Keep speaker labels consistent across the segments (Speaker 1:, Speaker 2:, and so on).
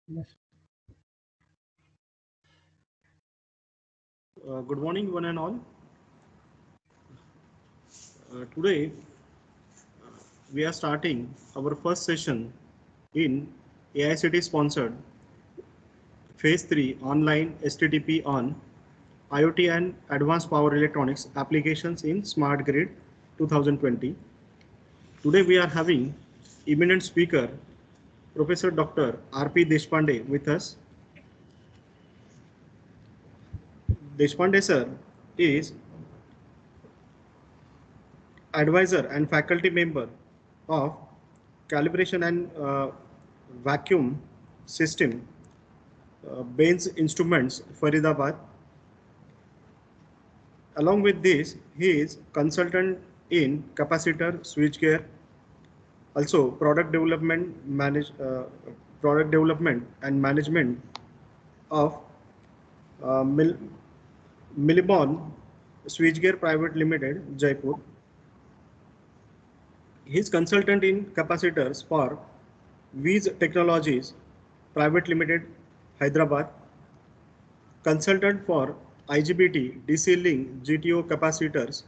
Speaker 1: Yes.
Speaker 2: Good morning, one and all. Today, we are starting our first session in AICT sponsored Phase 3 online STTP on IoT and Advanced Power Electronics applications in Smart Grid 2020. Today, we are having eminent speaker, Professor Dr. R.P. Deshpande with us. Deshpande sir is advisor and faculty member of calibration and vacuum system, Baines Instruments, Faridabad. Along with this, he is consultant in capacitor switchgear, also product development and management of uh, Mil- Milibon Switchgear Private Limited, Jaipur. He is consultant in capacitors for Viz Technologies Private Limited, Hyderabad. Consultant for IGBT DC link GTO capacitors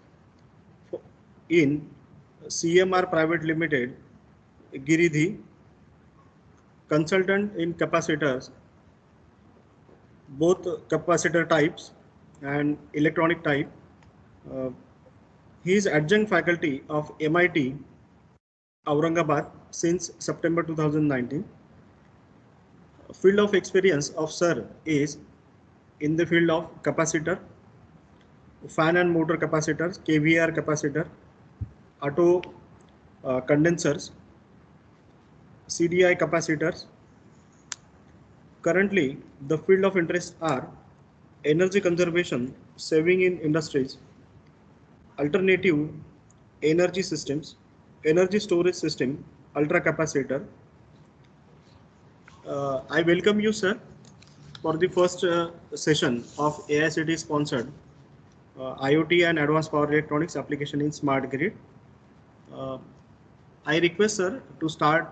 Speaker 2: in CMR Private Limited, Giridhi. Consultant in capacitors, both capacitor types and electronic type. Uh, he is adjunct faculty of MIT Aurangabad since September 2019. Field of experience of Sir is in the field of capacitor, fan and motor capacitors, KVR capacitor, auto condensers, CDI capacitors. Currently, the field of interest are energy conservation, saving in industries, alternative energy systems, energy storage system, ultra capacitor. I welcome you, sir, for the first session of AICT sponsored IoT and Advanced Power Electronics application in Smart Grid. Uh, I request sir to start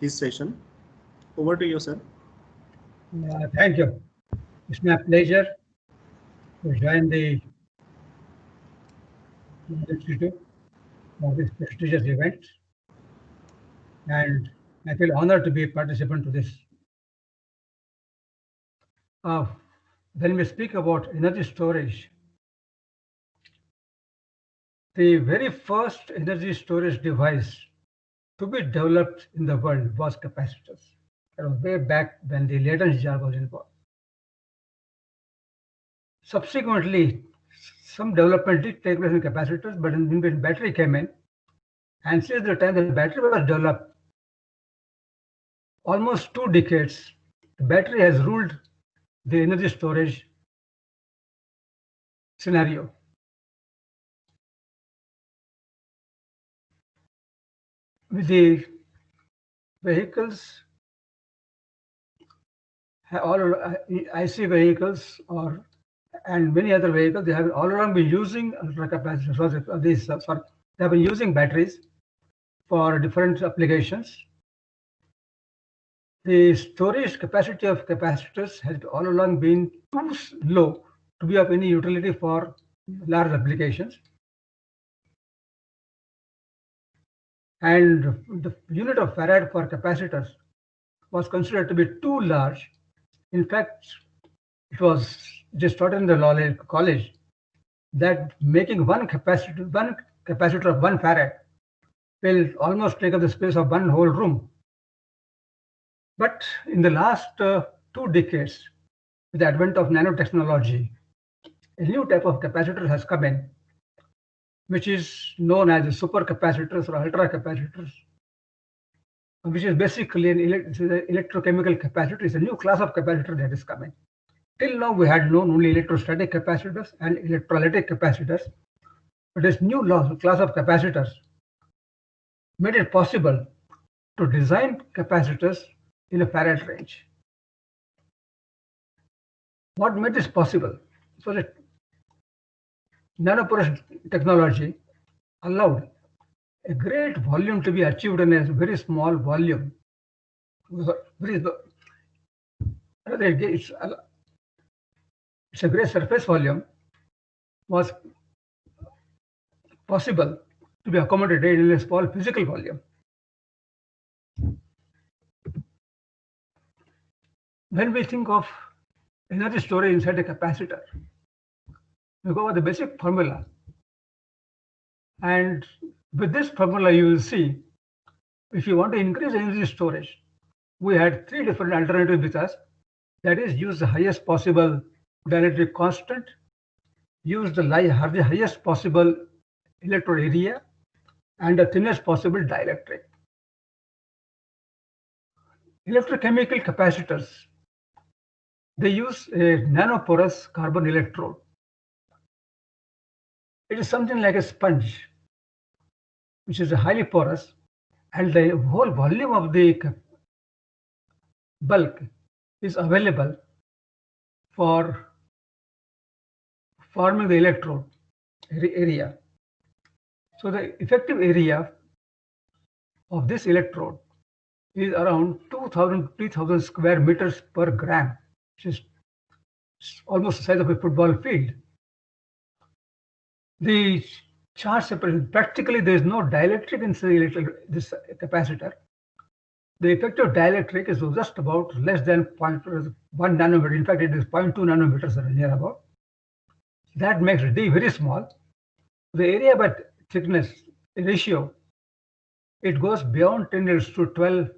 Speaker 2: his session. Over to you, sir.
Speaker 1: Thank you. It's my pleasure to join the Institute of this prestigious event, and I feel honored to be a participant to this. Uh, when we speak about energy storage, the very first energy storage device to be developed in the world was capacitors. That was way back when the Leyden jar was involved. Subsequently, some development did take place in capacitors, but when battery came in, and since the time the battery was developed, almost 2 decades, the battery has ruled the energy storage scenario. With the vehicles, all IC vehicles or and many other vehicles, they have all along been using ultra capacitors. They have been using batteries for different applications. The storage capacity of capacitors has all along been too low to be of any utility for large applications. And the unit of farad for capacitors was considered to be too large. In fact, it was just taught in the college that making one capacitor of 1 farad will almost take up the space of one whole room. But in the last 2 decades, with the advent of nanotechnology, a new type of capacitor has come in, which is known as the supercapacitors or ultra capacitors, which is basically an electrochemical capacitor. It's a new class of capacitor that is coming. Till now, we had known only electrostatic capacitors and electrolytic capacitors, but this new class of capacitors made it possible to design capacitors in a farad range. What made this possible? So that nanoporous technology allowed a great volume to be achieved in a very small volume. It's a great surface volume was possible to be accommodated in a small physical volume. When we think of energy storage inside a capacitor, we go over the basic formula. And with this formula, you will see if you want to increase energy storage, we had three different alternatives with us. That is, use the highest possible dielectric constant, use the highest possible electrode area, and the thinnest possible dielectric. Electrochemical capacitors, they use a nanoporous carbon electrode. It is something like a sponge, which is highly porous, and the whole volume of the bulk is available for forming the electrode area. So the effective area of this electrode is around 2,000 to 3,000 square meters per gram, which is almost the size of a football field. The charge separation, practically there is no dielectric in this capacitor. The effective dielectric is just about less than 0.1 nanometer. In fact, it is 0.2 nanometers or near about. That makes D very small. The area by thickness ratio, it goes beyond 10 raised to 12,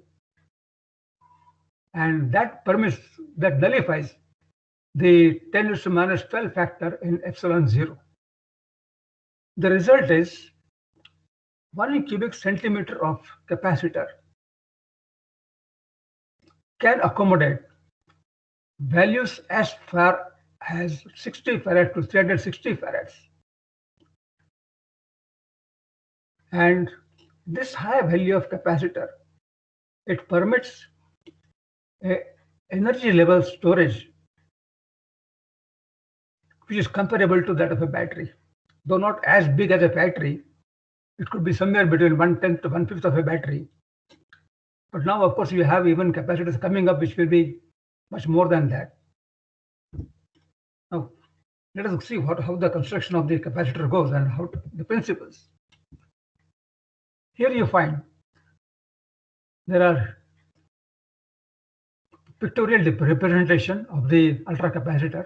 Speaker 1: and that nullifies the 10 raised to minus 12 factor in epsilon 0. The result is 1 cubic centimeter of capacitor can accommodate values as far as 60 farad to 360 farads. And this high value of capacitor, it permits a energy level storage which is comparable to that of a battery. Though not as big as a battery, it could be somewhere between 1/10 to 1/5 of a battery. But now, of course, you have even capacitors coming up which will be much more than that. Now, let us see how the construction of the capacitor goes and how the principles. Here you find there are pictorial representation of the ultracapacitor.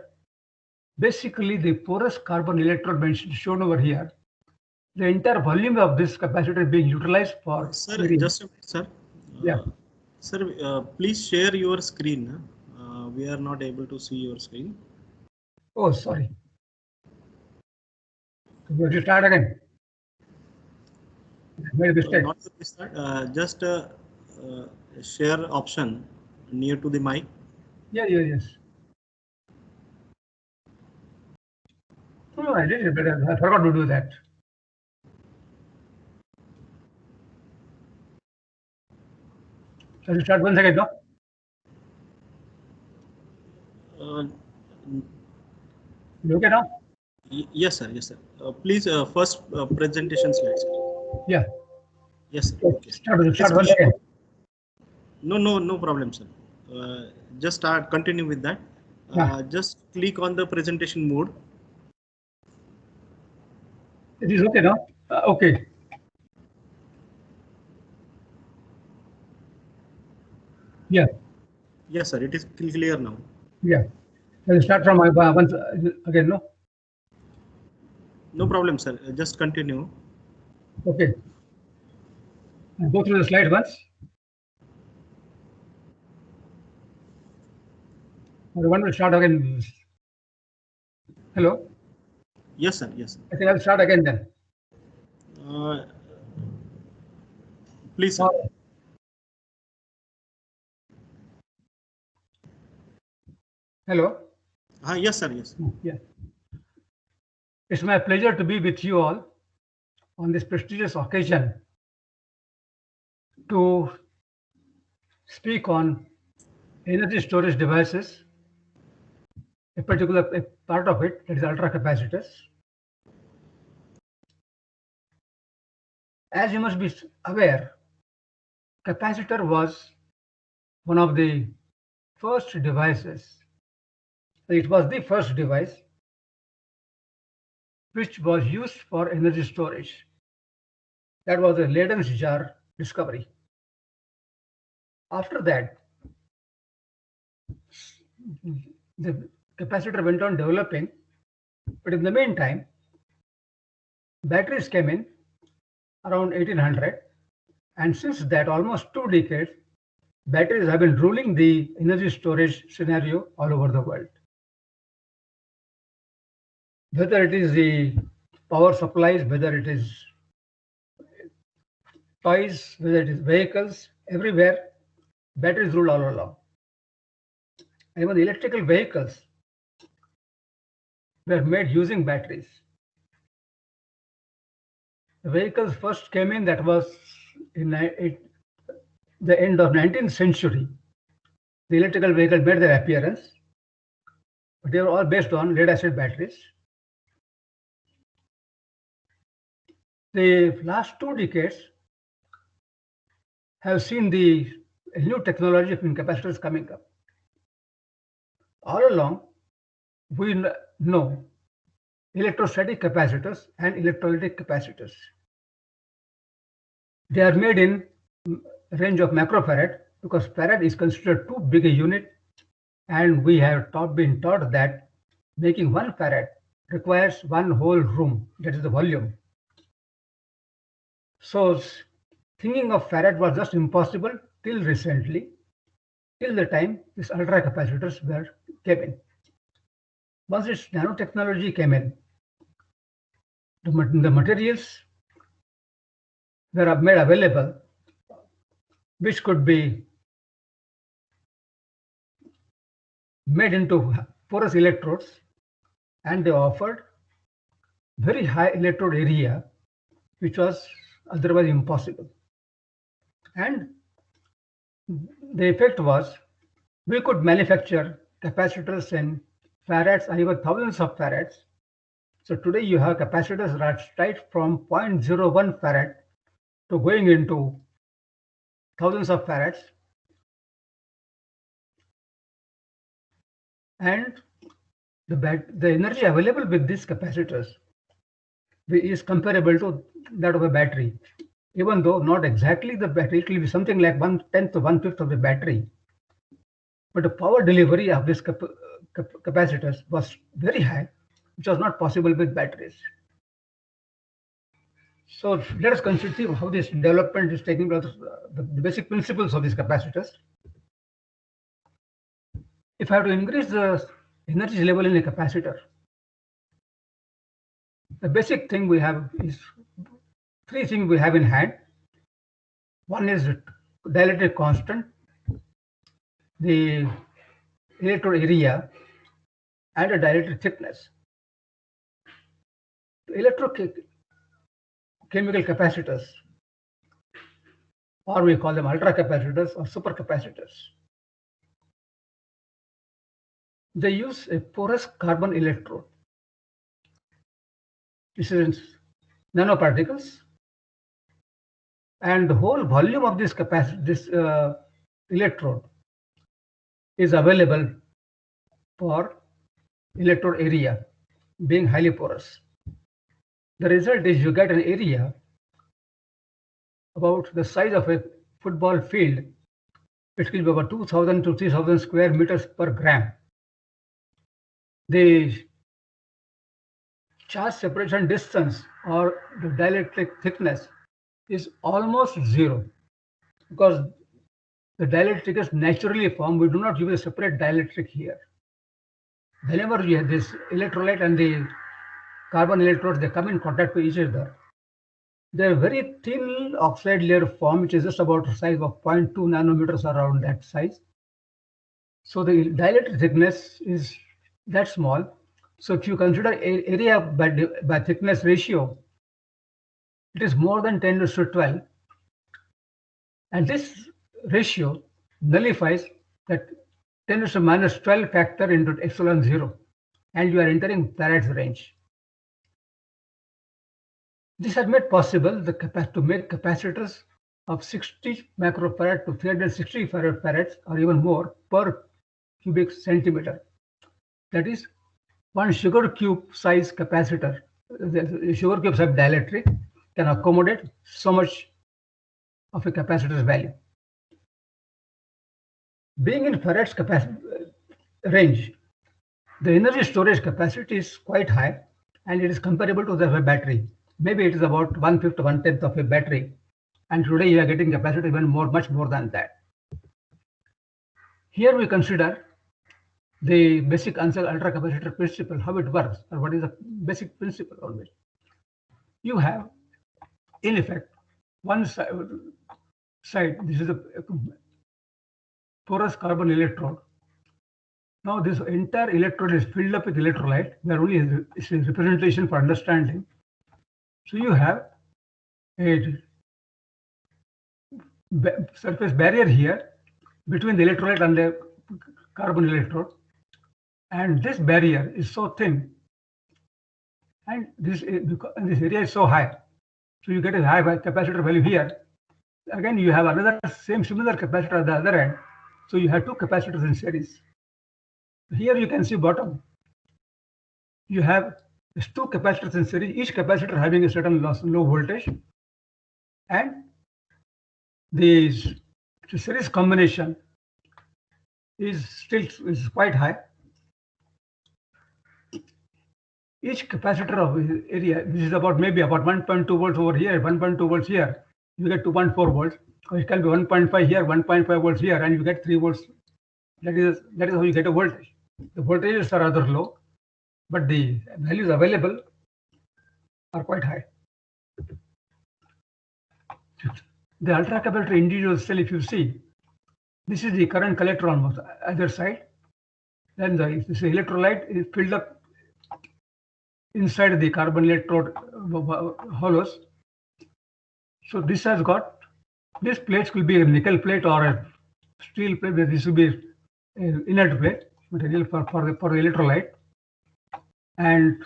Speaker 1: Basically, the porous carbon electrode shown over here, the entire volume of this capacitor is being utilized for.
Speaker 2: Sir, just a minute, sir.
Speaker 1: Yeah.
Speaker 2: Sir, please share your screen. We are not able to see your screen.
Speaker 1: Oh, sorry. Would you start again? I made a mistake.
Speaker 2: Not to start, just share option near to the mic.
Speaker 1: Yes. No, I did it, but I forgot to do that. Shall we start once again, no? You okay now?
Speaker 2: Yes, sir. Please, first presentation slides.
Speaker 1: Yeah.
Speaker 2: Yes, sir.
Speaker 1: Okay. Start once again.
Speaker 2: No problem, sir. Just continue with that.
Speaker 1: Yeah.
Speaker 2: Just click on the presentation mode.
Speaker 1: It is okay now? Okay. Yeah.
Speaker 2: Yes, sir. It is clear now.
Speaker 1: Yeah. Shall we start from once again, no?
Speaker 2: No problem, sir. Just continue.
Speaker 1: Okay. I'll go through the slide once. I want to start again. Hello?
Speaker 2: Yes, sir.
Speaker 1: Okay, I'll start again then.
Speaker 2: Please, sir.
Speaker 1: Hello?
Speaker 2: Yes, sir. Yes.
Speaker 1: Yeah. It's my pleasure to be with you all on this prestigious occasion to speak on energy storage devices, a part of it, that is ultracapacitors. As you must be aware, capacitor was one of the first devices. It was the first device which was used for energy storage. That was the Leyden's jar discovery. After that, the capacitor went on developing, but in the meantime, batteries came in around 1800, and since that, almost 2 decades, batteries have been ruling the energy storage scenario all over the world. Whether it is the power supplies, whether it is toys, whether it is vehicles, everywhere, batteries rule all along. Even the electrical vehicles were made using batteries. The vehicles first came in, that was in the end of 19th century. The electrical vehicles made their appearance, but they were all based on lead acid batteries. The last 2 decades have seen the new technology in capacitors coming up. All along, we know electrostatic capacitors and electrolytic capacitors. They are made in range of microfarad because farad is considered too big a unit, and we have been taught that making 1 farad requires 1 whole room, that is the volume. So thinking of farad was just impossible till recently, till the time these ultra capacitors came in. Once this nanotechnology came in, the materials were made available which could be made into porous electrodes, and they offered very high electrode area, which was otherwise impossible. And the effect was we could manufacture capacitors in farads and even thousands of farads. So today you have capacitors that start from 0.01 farad to going into thousands of farads. And the energy available with these capacitors is comparable to that of a battery, even though not exactly the battery. It will be something like 1/10 to 1/5 of the battery. But the power delivery of these capacitors was very high, which was not possible with batteries. So let us consider how this development is taking place, the basic principles of these capacitors. If I have to increase the energy level in a capacitor, the basic thing we have is 3 things we have in hand. One is dielectric constant, the electrode area, and a dielectric thickness. Electrochemical capacitors, or we call them ultra capacitors or supercapacitors, they use a porous carbon electrode. This is nanoparticles, and the whole volume of this electrode is available for electrode area being highly porous. The result is you get an area about the size of a football field. It will be about 2,000 to 3,000 square meters per gram. The charge separation distance or the dielectric thickness is almost 0 because the dielectric is naturally formed. We do not use a separate dielectric here. Whenever you have this electrolyte and the carbon electrodes, they come in contact with each other. They're very thin oxide layer form, which is just about the size of 0.2 nanometers, around that size. So the dielectric thickness is that small. So if you consider area by thickness ratio, it is more than 10⁻²². And this ratio nullifies that 10⁻⁻12 factor into epsilon 0, and you are entering farads range. This has made possible to make capacitors of 60 microfarad to 360 farads or even more per cubic centimeter. That is, one sugar cube size capacitor, the sugar cube size dielectric can accommodate so much of a capacitor's value. Being in Farad's range, the energy storage capacity is quite high, and it is comparable to the battery. Maybe it is about 1/5 to 1/10 of a battery, and today you are getting capacity even much more than that. Here we consider the basic ultracapacitor principle, how it works, or what is the basic principle always. You have, in effect, one side, this is a porous carbon electrode. Now this entire electrode is filled up with electrolyte. We are only it's a representation for understanding. So you have a surface barrier here between the electrolyte and the carbon electrode, and this barrier is so thin, and this area is so high, so you get a high capacitor value here. Again, you have another similar capacitor at the other end, so you have two capacitors in series. Here you can see bottom. You have these two capacitors in series, each capacitor having a certain low voltage, and the series combination is quite high. Each capacitor of area, this is maybe about 1.2 volts over here, 1.2 volts here, you get 2.4 volts, or it can be 1.5 here, 1.5 volts here, and you get 3 volts. That is how you get a voltage. The voltages are rather low, but the values available are quite high. The ultracapacitor individual cell, if you see, this is the current collector on either side. Then this electrolyte is filled up inside the carbon electrode hollows. So this has got, this plate will be a nickel plate or a steel plate. This will be an inert plate material for the electrolyte, and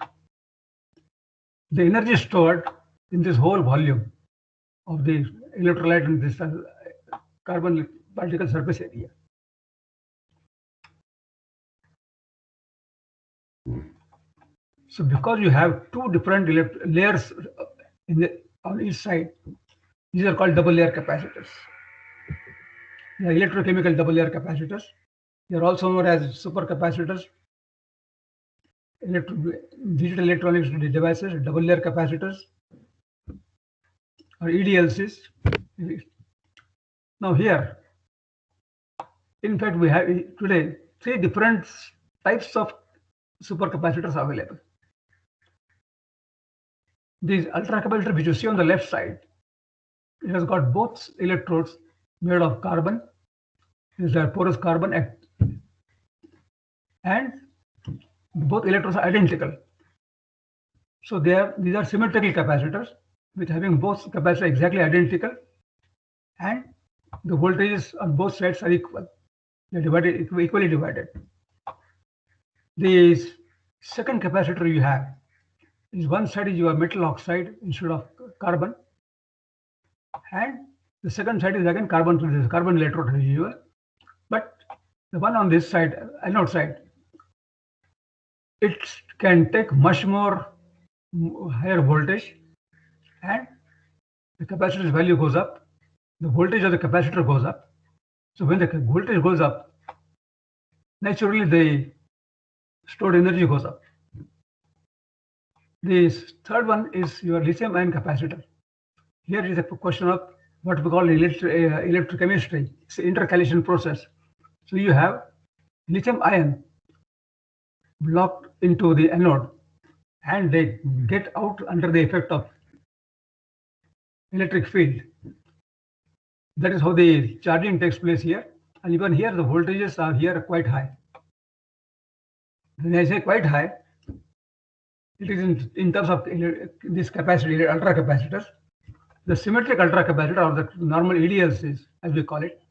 Speaker 1: the energy stored in this whole volume of the electrolyte in this carbon particle surface area. So because you have two different layers on each side, these are called double layer capacitors. They are electrochemical double layer capacitors. They are also known as supercapacitors, digital electronics devices, double layer capacitors, or EDLCs. Now here, in fact, we have today 3 different types of supercapacitors available. This ultracapacitor which you see on the left side, it has got both electrodes made of carbon, is a porous carbon, and both electrodes are identical. So these are symmetrical capacitors with having both capacitors exactly identical, and the voltages on both sides are equal. They are equally divided. The second capacitor you have is one side is your metal oxide instead of carbon, and the second side is again carbon electrode as usual. But the one on this side, anode side, it can take much more higher voltage, and the capacitor's value goes up. The voltage of the capacitor goes up. So when the voltage goes up, naturally the stored energy goes up. The third one is your lithium-ion capacitor. Here is a question of what we call electrochemistry. It's an intercalation process. So you have lithium-ion blocked into the anode, and they get out under the effect of electric field. That is how the charging takes place here. And even here, the voltages are here quite high. When I say quite high, it is in terms of this capacity, ultracapacitors. The symmetric ultracapacitor, or the normal EDLCs, as we call it,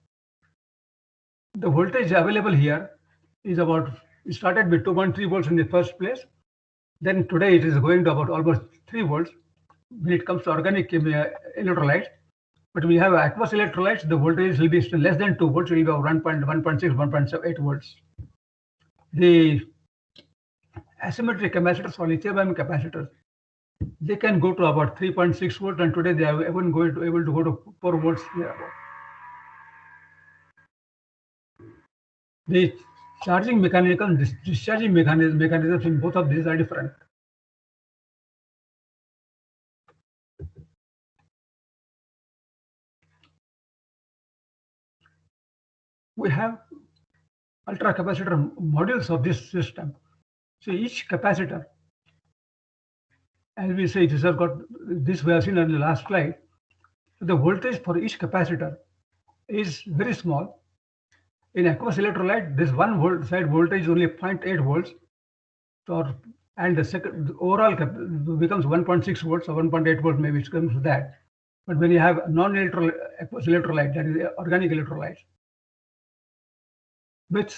Speaker 1: the voltage available here is about, it started with 2.3 volts in the first place. Then today it is going to about almost 3 volts when it comes to organic electrolytes. But we have aqueous electrolytes, the voltage will be still less than 2 volts, it will be about 1.6, 1.78 volts. The asymmetric capacitors or lithium-ion capacitors, they can go to about 3.6 volts, and today they are even able to go to 4 volts thereabout. The charging mechanism and discharging mechanisms in both of these are different. We have ultra capacitor modules of this system. So each capacitor, as we say, this has got this we have seen on the last slide. So the voltage for each capacitor is very small. In aqueous electrolyte, this 1 volt side voltage is only 0.8 volts, and the overall becomes 1.6 volts or 1.8 volts, maybe it comes to that. But when you have non-neutral aqueous electrolyte, that is organic electrolyte, with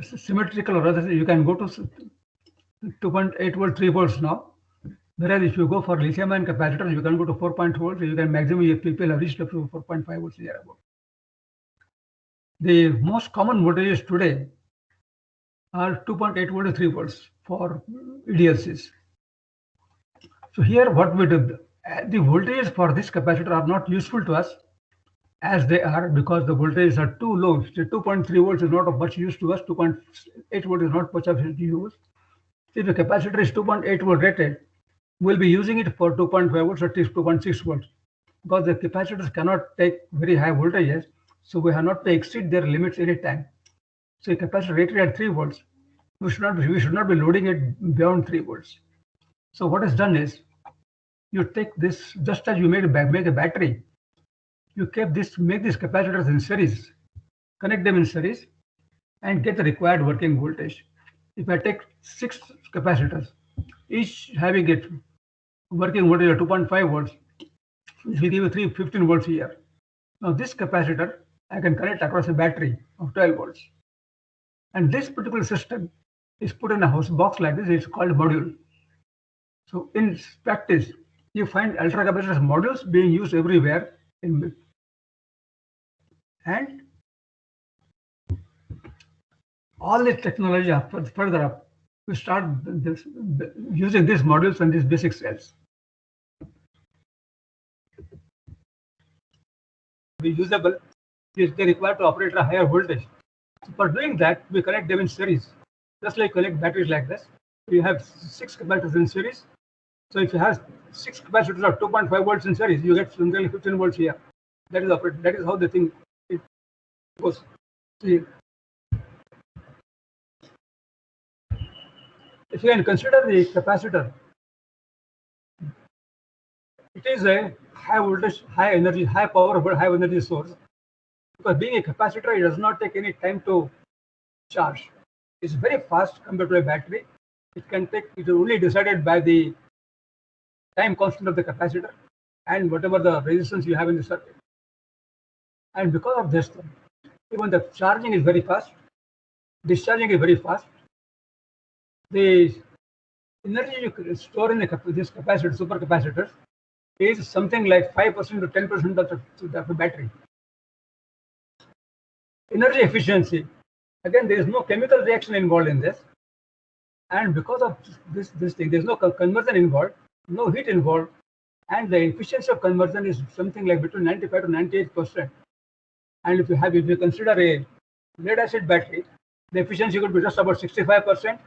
Speaker 1: symmetrical, or rather you can go to 2.8 volt, 3 volts now. Whereas if you go for lithium-ion capacitors, you can go to 4.2 volts. You can maximum, if people have reached up to 4.5 volts thereabout. The most common voltages today are 2.8 volt to 3 volts for EDLCs. So here what we do, the voltages for this capacitor are not useful to us as they are, because the voltages are too low. So 2.3 volts is not of much use to us. 2.8 volt is not much of use. If the capacitor is 2.8 volt rated, we'll be using it for 2.5 volts or 2.6 volts, because the capacitors cannot take very high voltages, so we have not to exceed their limits any time. So a capacitor rated at 3 volts, we should not be loading it beyond 3 volts. So what is done is, you take this, just as you make a battery, you make these capacitors in series, connect them in series, and get the required working voltage. If I take 6 capacitors, each having a working voltage of 2.5 volts, it will give you 15 volts here. Now this capacitor, I can connect across a battery of 12 volts. And this particular system is put in a house box like this. It's called module. So in practice, you find ultra capacitor modules being used everywhere, and all the technology further up, we start using these modules and these basic cells. Be usable, they require to operate at a higher voltage. So for doing that, we connect them in series, just like connect batteries like this. You have 6 capacitors in series. So if you have 6 capacitors of 2.5 volts in series, you get similarly 15 volts here. That is how the thing goes. See, if you can consider the capacitor, it is a high voltage, high energy, high power, but high energy source. Because being a capacitor, it does not take any time to charge. It's very fast compared to a battery. It is only decided by the time constant of the capacitor and whatever the resistance you have in the circuit. And because of this, even the charging is very fast, discharging is very fast. The energy you store in this capacitor, supercapacitors, is something like 5% to 10% of the battery. Energy efficiency, again, there is no chemical reaction involved in this, and because of this thing, there is no conversion involved, no heat involved, and the efficiency of conversion is something like between 95 to 98%. And if you consider a lead acid battery, the efficiency could be just about 65%.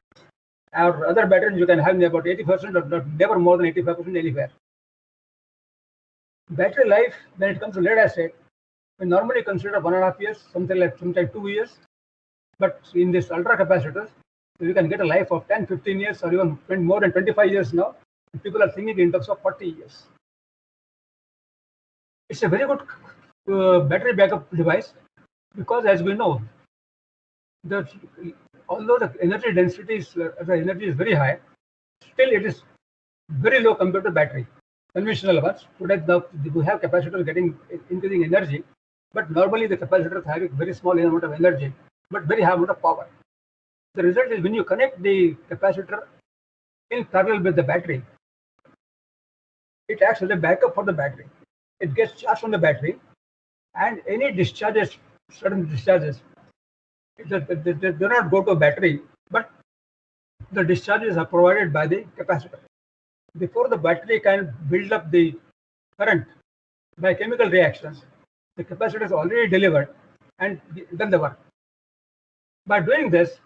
Speaker 1: Or other batteries you can have about 80%, or never more than 85% anywhere. Battery life, when it comes to lead acid, we normally consider 1.5 years, sometimes 2 years. But in this ultra capacitors, you can get a life of 10, 15 years, or even more than 25 years now. People are thinking in terms of 40 years. It's a very good battery backup device, because as we know, although the energy density is very high, still it is very low compared to battery. Conventional ones, today we have capacitors increasing energy, but normally the capacitors have a very small amount of energy, but very high amount of power. The result is, when you connect the capacitor in parallel with the battery, it acts as a backup for the battery. It gets charged from the battery, and any sudden discharges, They do not go to a battery, but the discharges are provided by the capacitor. Before the battery can build up the current by chemical reactions, the capacitor is already delivered and done the work. By doing this,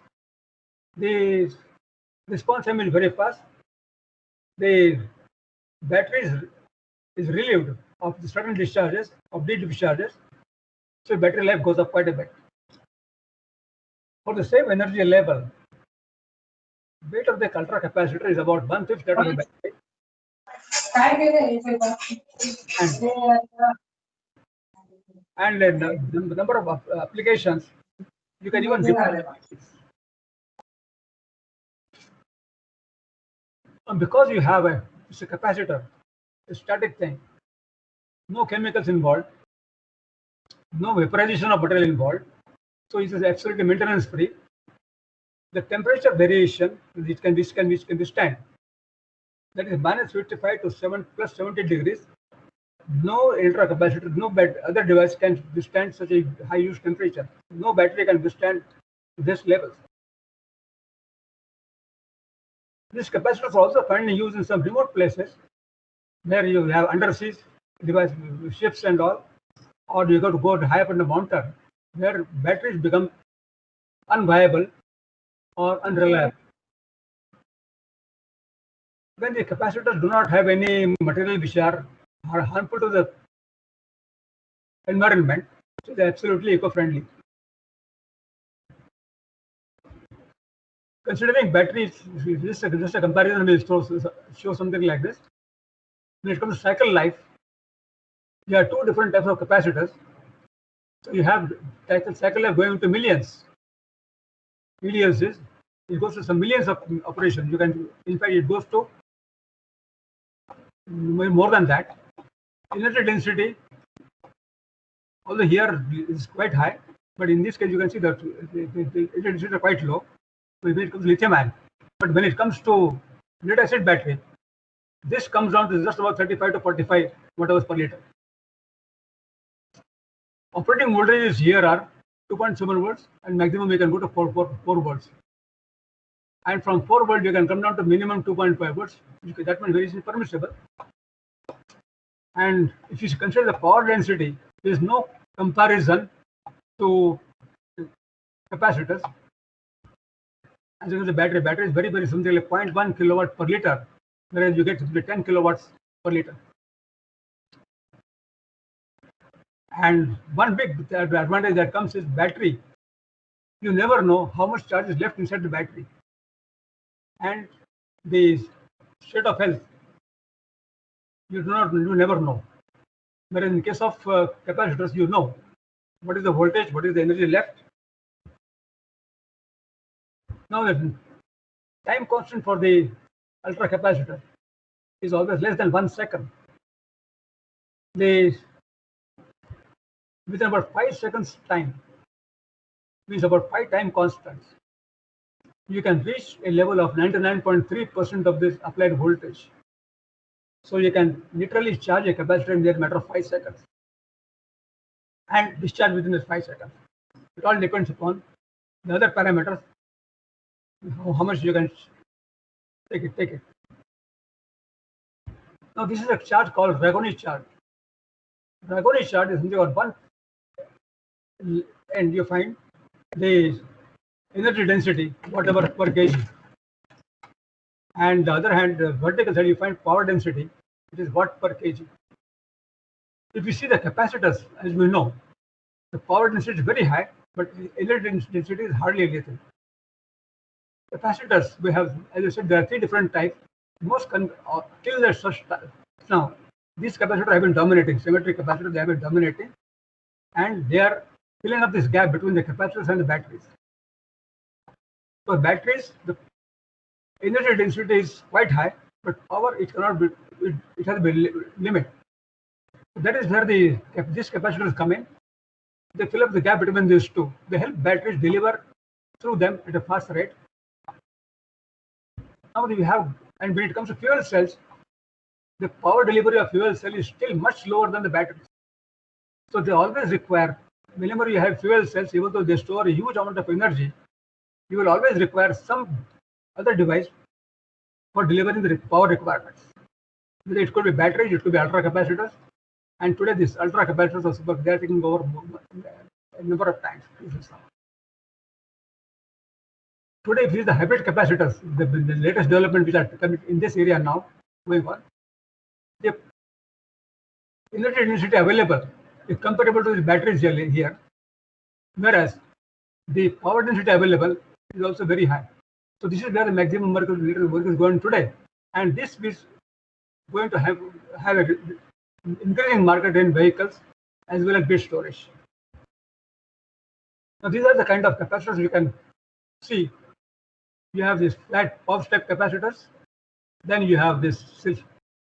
Speaker 1: the response time is very fast. The battery is relieved of the certain discharges, of these discharges, so battery life goes up quite a bit. For the same energy level, weight of the ultra capacitor is about 1/5 that of the battery. And the number of applications, you can even define. And because you have it's a capacitor, a static thing, no chemicals involved, no vaporization of material involved, so it is absolutely maintenance free. The temperature variation which can withstand, that is minus 55 to 70 degrees. No ultra capacitor, no other device can withstand such a high use temperature. No battery can withstand this levels. These capacitors are also finally used in some remote places where you have undersea device ships and all, or you got to go high up in the mountain where batteries become unviable or unreliable. When the capacitors do not have any material which are harmful to the environment, so they're absolutely eco-friendly. Considering batteries, just a comparison will show something like this. When it comes to cycle life, you have two different types of capacitors. So you have cycle life going to millions. Millions is, it goes to some millions of operations. You can, in fact, it goes to more than that. Energy density, although here is quite high, but in this case you can see that the energy density are quite low when it comes to lithium ion. But when it comes to lead acid battery, this comes down to just about 35 to 45 watt-hours per liter. Operating voltages here are 2.7 volts, and maximum you can go to 4 volts. And from 4 volts you can come down to minimum 2.5 volts. That one is permissible. And if you consider the power density, there is no comparison to capacitors. As you know, the battery is very something like 0.1 kilowatt per liter, whereas you get 10 kilowatts per liter. And one big advantage that comes is battery. You never know how much charge is left inside the battery, and the state of health you never know. Whereas in case of capacitors, you know what is the voltage, what is the energy left. Now the time constant for the ultra capacitor is always less than 1 second. Within about 5 seconds time, means about 5 time constants, you can reach a level of 99.3% of this applied voltage. So you can literally charge a capacitor in a matter of 5 seconds and discharge within the 5 seconds. It all depends upon the other parameters, how much you can take it. Now this is a chart called Ragone chart. Ragone chart is something on one end you find the energy density, whatever per kg. And the other hand, the vertical side, you find power density, it is watt per kg. If you see the capacitors, as we know, the power density is very high, but the energy density is hardly anything. Capacitors, we have, as I said, there are 3 different types. Till there's such now, these capacitors have been dominating, symmetric capacitors, they have been dominating, and they are filling up this gap between the capacitors and the batteries. For batteries, the energy density is quite high, but power it cannot be. It has a limit. That is where these capacitors come in. They fill up the gap between these two. They help batteries deliver through them at a fast rate. Now we have, and when it comes to fuel cells, the power delivery of fuel cell is still much lower than the batteries. So they always require whenever you have fuel cells, even though they store a huge amount of energy, you will always require some other device for delivering the power requirements. It could be batteries, it could be ultra capacitors, and today these ultra capacitors are super, they are taking over a number of times. Today, if you use the hybrid capacitors, the latest development which are coming in this area now going on, the energy density available is comparable to the batteries here, whereas the power density available is also very high. So this is where the maximum work is going today, and this is going to have an increasing market in vehicles as well as bit storage. Now these are the kind of capacitors you can see. You have these flat pop step capacitors, then you have this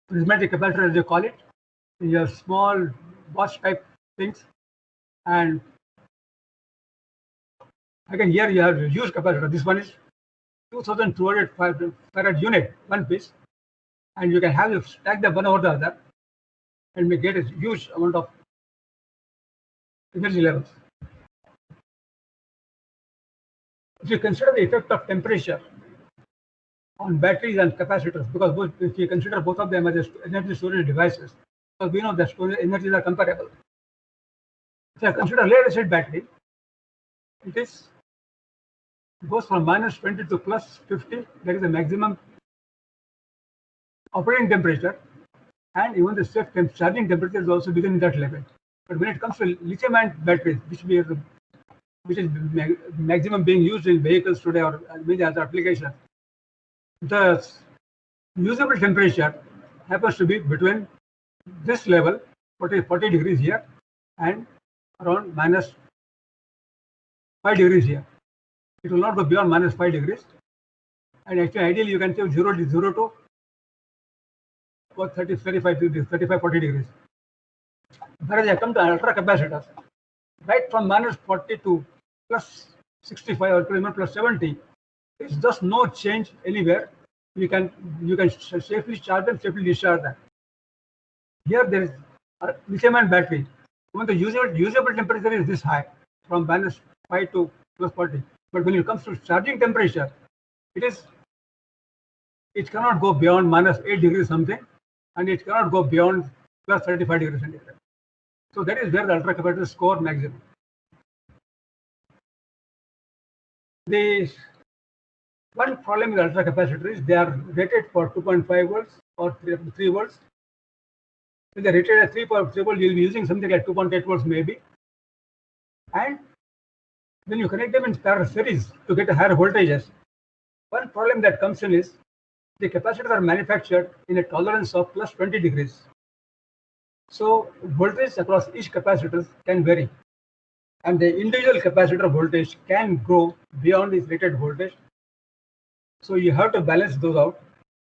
Speaker 1: prismatic capacitor as they call it. You have small watch type things, and again here you have a huge capacitor. This one is 2200 farad unit, one piece, and you can have it stack them one over the other and may get a huge amount of energy levels. If you consider the effect of temperature on batteries and capacitors, because if you consider both of them as energy storage devices, because we know that storage energies are comparable. If I consider lead acid battery, it goes from -20 to +50. That is the maximum operating temperature, and even the safe charging temperature is also within that level. But when it comes to lithium-ion batteries, which is maximum being used in vehicles today or many other applications, the usable temperature happens to be between this level, 40 degrees here, and around -5 degrees here. It will not go beyond -5 degrees. And actually, ideally, you can say 0 to 35 degrees, 35, 40 degrees. Whereas I come to ultra capacitors, right from -40 to +65 or even +70, it's just no change anywhere. You can safely charge them, safely discharge them. Here there is a lithium-ion battery. When the usable temperature is this high, from -5 to +40, but when it comes to charging temperature, it cannot go beyond -8 degrees something, and it cannot go beyond +35 degrees centigrade. So that is where the ultra capacitors score maximum. The one problem with ultra capacitors is they are rated for 2.5 volts or 3 volts. When they are rated at 3 volts, you'll be using something like 2.8 volts maybe. And when you connect them in parallel series to get a higher voltages, one problem that comes in is the capacitors are manufactured in a tolerance of +20 degrees. So voltage across each capacitor can vary, and the individual capacitor voltage can go beyond its rated voltage. So you have to balance those out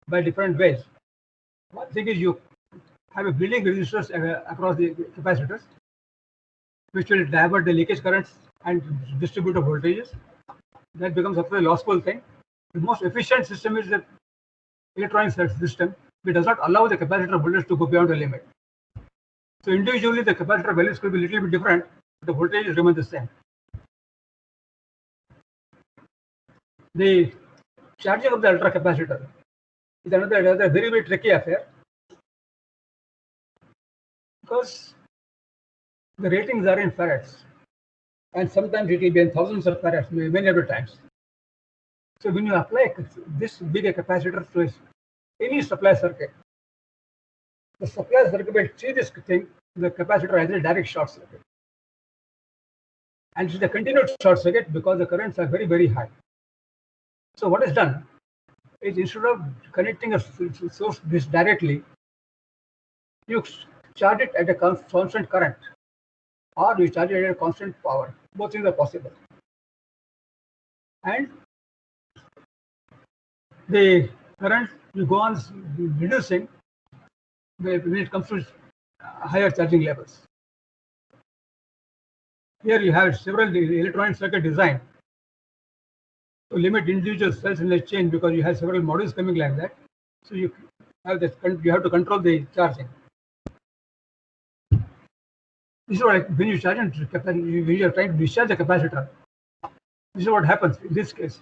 Speaker 1: by different ways. One thing is you have a bleeding resistors across the capacitors, which will divert the leakage currents and distribute the voltages. That becomes a very lossful thing. The most efficient system is the electronic system, which does not allow the capacitor voltage to go beyond the limit. So individually, the capacitor values could be a little bit different, but the voltages remain the same. The charging of the ultra capacitor is another very, very tricky affair, because the ratings are in farads, and sometimes it will be in thousands of farads, many other times. So when you apply this big a capacitor to any supply circuit, the supply circuit will treat this thing, the capacitor, as a direct short circuit. And it is a continued short circuit because the currents are very, very high. So what is done is, instead of connecting a source this directly, you charge it at a constant current, or you charge it at a constant power. Both things are possible. And the current will go on reducing when it comes to higher charging levels. Here you have several electronic circuit design to limit individual cells in the chain, because you have several modules coming like that. So you have to control the charging. This is what when you charge when you are trying to discharge the capacitor. This is what happens in this case.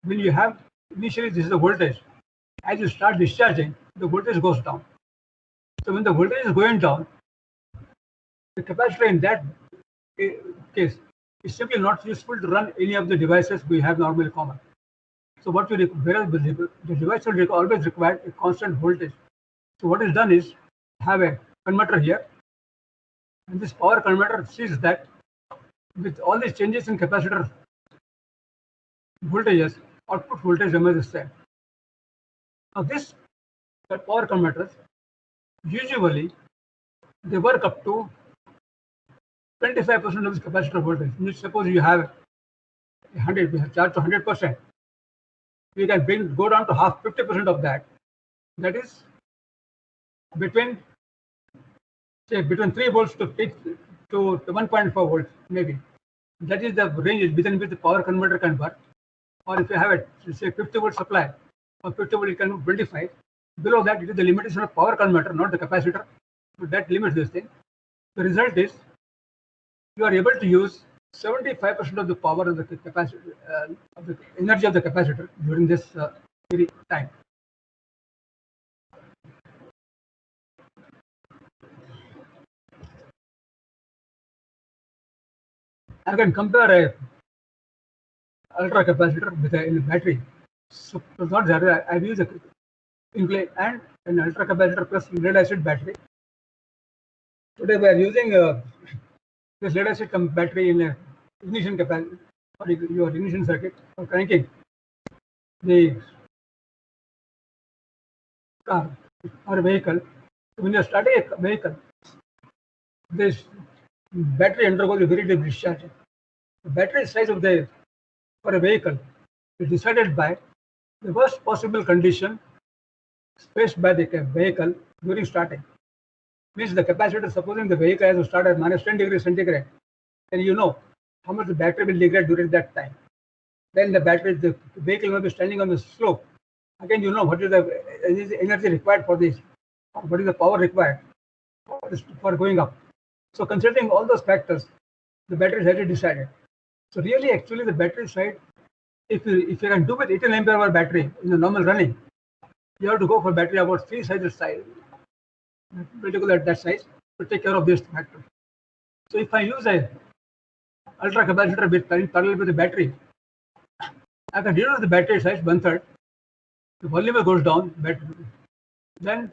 Speaker 1: When you have initially this is the voltage. As you start discharging, the voltage goes down. So when the voltage is going down, the capacitor in that case is simply not useful to run any of the devices we have normally common. So what we whereas the device will always require a constant voltage. So what is done is have a converter here, and this power converter sees that with all these changes in capacitor voltages, output voltage remains the same. Now this power converters usually they work up to 25% of this capacitor voltage. Suppose you have 100, we have charged to 100%. We can go down to half 50% of that. That is between 3 volts to 1.4 volts maybe. That is the range within which the power converter can work. Or if you have a say 50 volt supply, or 50 volt you can 25. Below that it is the limitation of power converter, not the capacitor. So that limits this thing. The result is you are able to use 75% of the power of the capacitor, of the energy of the capacitor during this time. I can compare a ultra capacitor with a battery. So not that I've used and an ultra capacitor plus lead acid battery. Today we are using this lead acid battery in a ignition capacity or your ignition circuit for cranking the car or vehicle. When you are starting a vehicle, this battery undergoes a very deep discharge. The battery size of for a vehicle is decided by the worst possible condition faced by the vehicle during starting. Means the capacitor, supposing the vehicle has to start at minus 10 degrees centigrade, then you know how much the battery will degrade during that time. Then the vehicle will be standing on the slope. Again, you know what is the energy required for this, what is the power required for going up. So considering all those factors, the battery is already decided. So really, actually, the battery side, if you can do with 18 ampere hour battery in the normal running, you have to go for battery about 3 sizes size, particular that size, to take care of this factor. So if I use a ultra capacitor with parallel with the battery, I can reduce the battery size 1/3. The volume goes down, then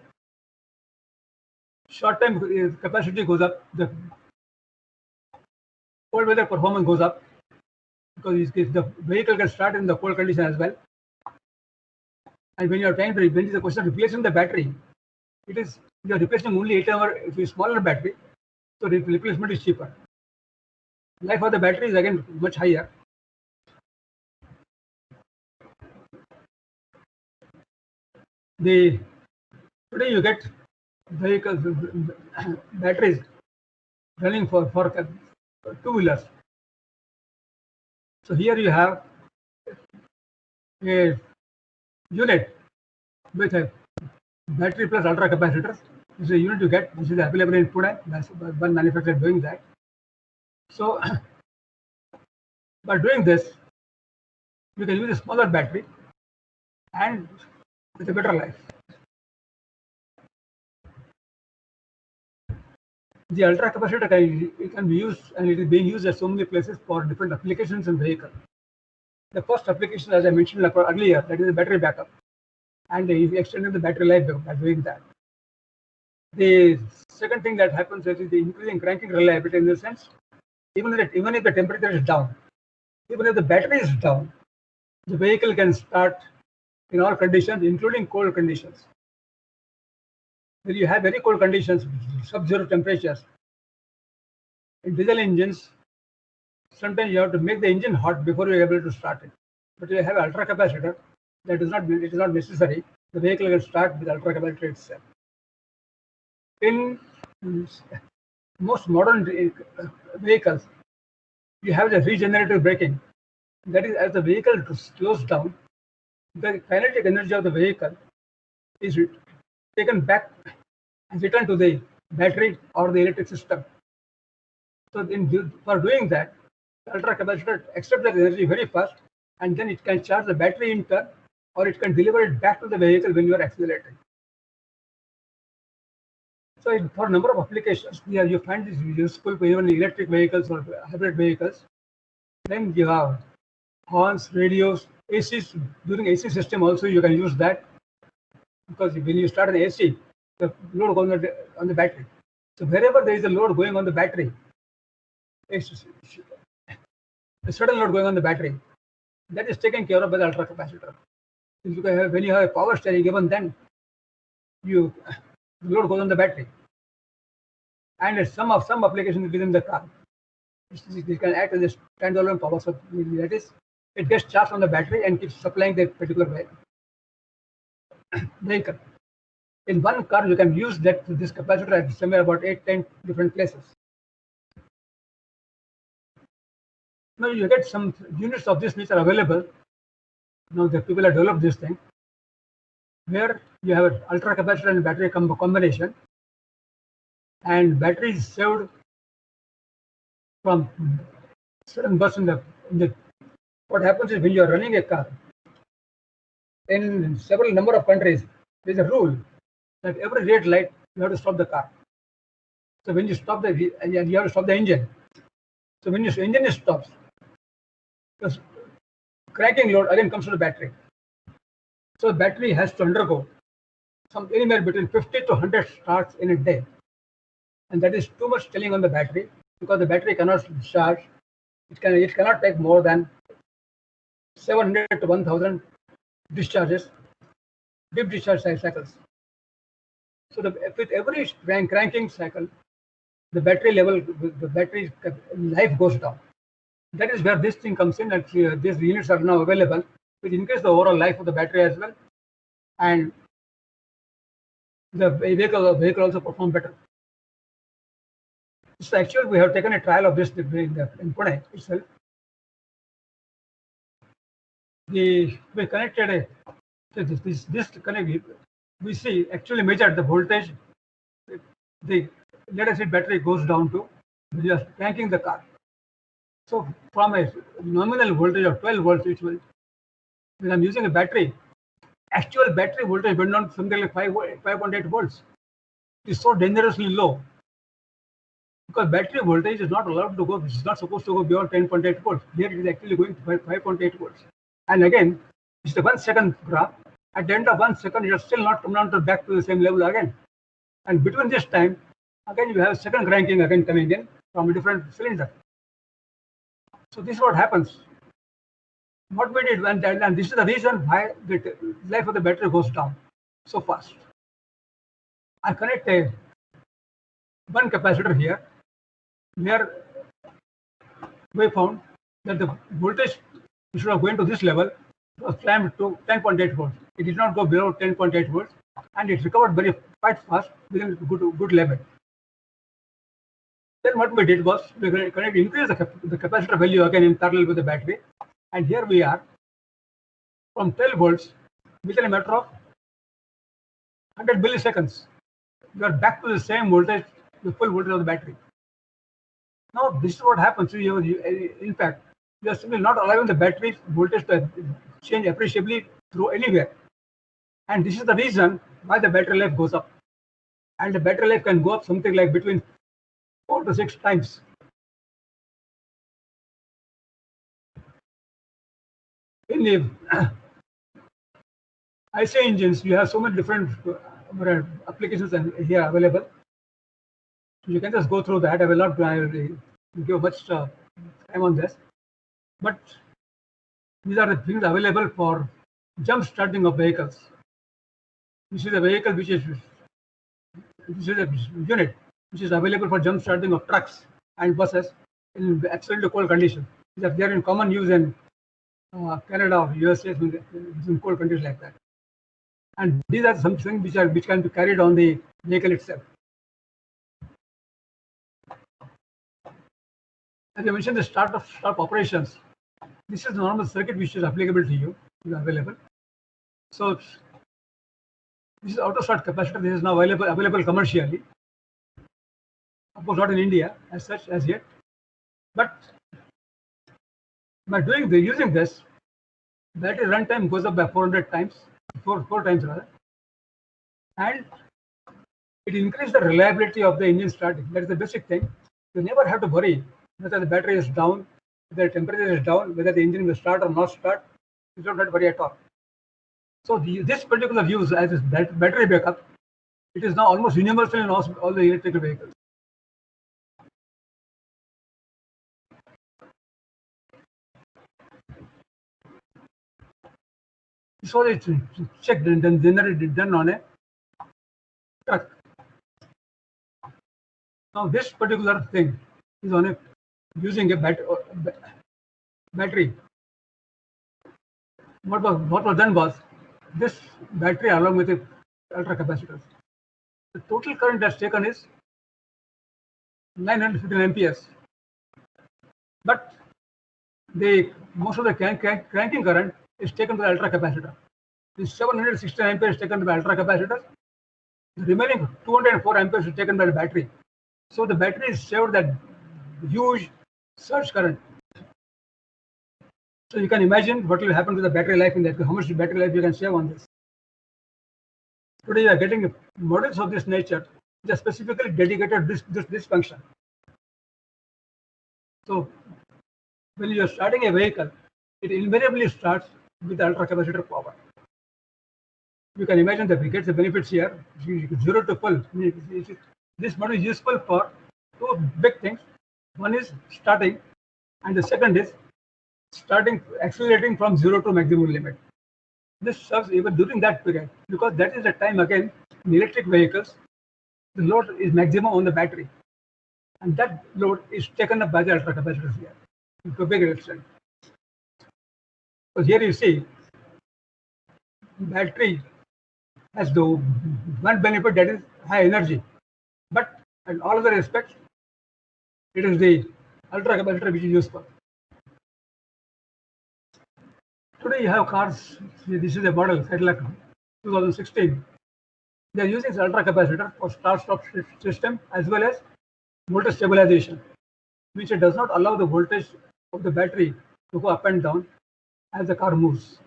Speaker 1: short time capacity goes up, the cold weather performance goes up because the vehicle can start in the cold condition as well. And when you are trying to, when is the question of replacing the battery, you are replacing only 8 hour if it's smaller battery, so the replacement is cheaper. Life of the battery is again much higher. Today you get vehicles, batteries running for 2-wheelers. So here you have a unit with a battery plus ultra capacitor. This is a unit you get. This is available in Pune. That's one manufacturer doing that. So by doing this, you can use a smaller battery and with a better life. The ultra capacitor can be used, and it is being used at so many places for different applications in vehicle. The first application, as I mentioned earlier, that is the battery backup, and we extended the battery life by doing that. The second thing that happens is the increasing cranking reliability, in the sense, even if the temperature is down, even if the battery is down, the vehicle can start in all conditions, including cold conditions. When you have very cold conditions, sub-zero temperatures, in diesel engines, sometimes you have to make the engine hot before you are able to start it. But you have ultra capacitor, it is not necessary. The vehicle will start with ultra capacitor itself. In most modern vehicles, you have the regenerative braking. That is, as the vehicle slows down, the kinetic energy of the vehicle is taken back and returned to the battery or the electric system. So for doing that, the ultra capacitor accepts that energy very fast, and then it can charge the battery in turn, or it can deliver it back to the vehicle when you are accelerating. So for a number of applications, you find this useful for even electric vehicles or hybrid vehicles. Then you have horns, radios, ACs. During AC system also you can use that, because when you start an AC, the load goes on the battery. So wherever there is a load going on the battery, a sudden load going on the battery, that is taken care of by the ultra capacitor. When you have a power steering, even then the load goes on the battery. And some applications within the car, it can act as a standalone power supply. That is, it gets charged on the battery and keeps supplying that particular vehicle. In one car, you can use this capacitor at somewhere about 8-10 different places. Now you get some units of this which are available. Now the people have developed this thing, where you have an ultra capacitor and battery combination, and battery is saved from certain bursts in the. What happens is, when you are running a car in several number of countries, there is a rule that every red light you have to stop the car. So when you stop you have to stop the engine. So when your engine stops, the cranking load again comes to the battery. So the battery has to undergo anywhere between 50 to 100 starts in a day, and that is too much strain on the battery, because the battery cannot charge. It cannot take more than 700 to 1000 discharges, deep discharge cycles. So with every cranking cycle, the battery life goes down. That is where this thing comes in, and these units are now available, which increase the overall life of the battery as well, and the vehicle also perform better. So actually, we have taken a trial of this in Pune itself. We connected this connect. We see actually measured the voltage. The lead acid battery goes down to just cranking the car. So from a nominal voltage of 12 volts, when I'm using a battery, actual battery voltage went down to something like 5.8 volts. It is so dangerously low, because battery voltage is not allowed to go. It is not supposed to go beyond 10.8 volts. Here it is actually going to 5.8 volts. And again, it's the 1 second graph. At the end of 1 second, you are still not come down to back to the same level again. And between this time, again you have second cranking again coming in from a different cylinder. So this is what happens. What we did, and this is the reason why the life of the battery goes down so fast. I connect one capacitor here, where we found that the voltage, instead of going to this level, was climbed to 10.8 volts. It did not go below 10.8 volts, and it recovered quite fast within good level. Then what we did was we increase the capacitor value again in parallel with the battery, and here we are from 12 volts within a matter of 100 milliseconds. You are back to the same voltage, the full voltage of the battery. Now this is what happens. In fact, you are simply not allowing the battery voltage to change appreciably through anywhere, and this is the reason why the battery life goes up, and the battery life can go up something like between 4 to 6 times. In the IC engines, you have so many different applications here available. So you can just go through that. I will not give much time on this, but these are the things available for jump starting of vehicles. This is a vehicle this is a unit which is available for jump starting of trucks and buses in absolutely cold conditions. They are in common use in Canada or USA, in cold conditions like that. And these are something which can be carried on the vehicle itself. As I mentioned, the start operations. This is the normal circuit which is applicable to you, available. So this is auto start capacitor. This is now available commercially. Of course, not in India as such as yet. But by using this, battery runtime goes up by 400 times, four times rather, and it increases the reliability of the engine starting. That is the basic thing. You never have to worry whether the battery is down, whether the temperature is down, whether the engine will start or not start. You don't have to worry at all. So this particular use as this battery backup, it is now almost universal in all the electrical vehicles. So it's checked and then generally done on a truck. Now this particular thing is on a using a battery. What was done was this battery along with the ultra capacitors. The total current that's taken is 915 amperes. But most of the cranking current is taken by the ultra capacitor. The 716 amperes is taken by ultra capacitor. The remaining 204 amperes is taken by the battery. So the battery is saved that huge surge current. So you can imagine what will happen to the battery life in that, how much battery life you can save on this. Today you are getting models of this nature which are specifically dedicated to this function. So when you are starting a vehicle, it invariably starts with the ultra capacitor power. You can imagine that we get the benefits here. 0 to full. This model is useful for two big things. One is starting, and the second is accelerating from 0 to maximum limit. This serves even during that period, because that is the time again in electric vehicles the load is maximum on the battery, and that load is taken up by the ultra capacitors here to a big extent. So here you see battery has the one benefit, that is high energy, but in all other respects it is the ultra capacitor which is useful. Today you have cars. This is a model Cadillac 2016. They are using the ultra capacitor for start-stop system as well as voltage stabilization, which does not allow the voltage of the battery to go up and down as the car moves.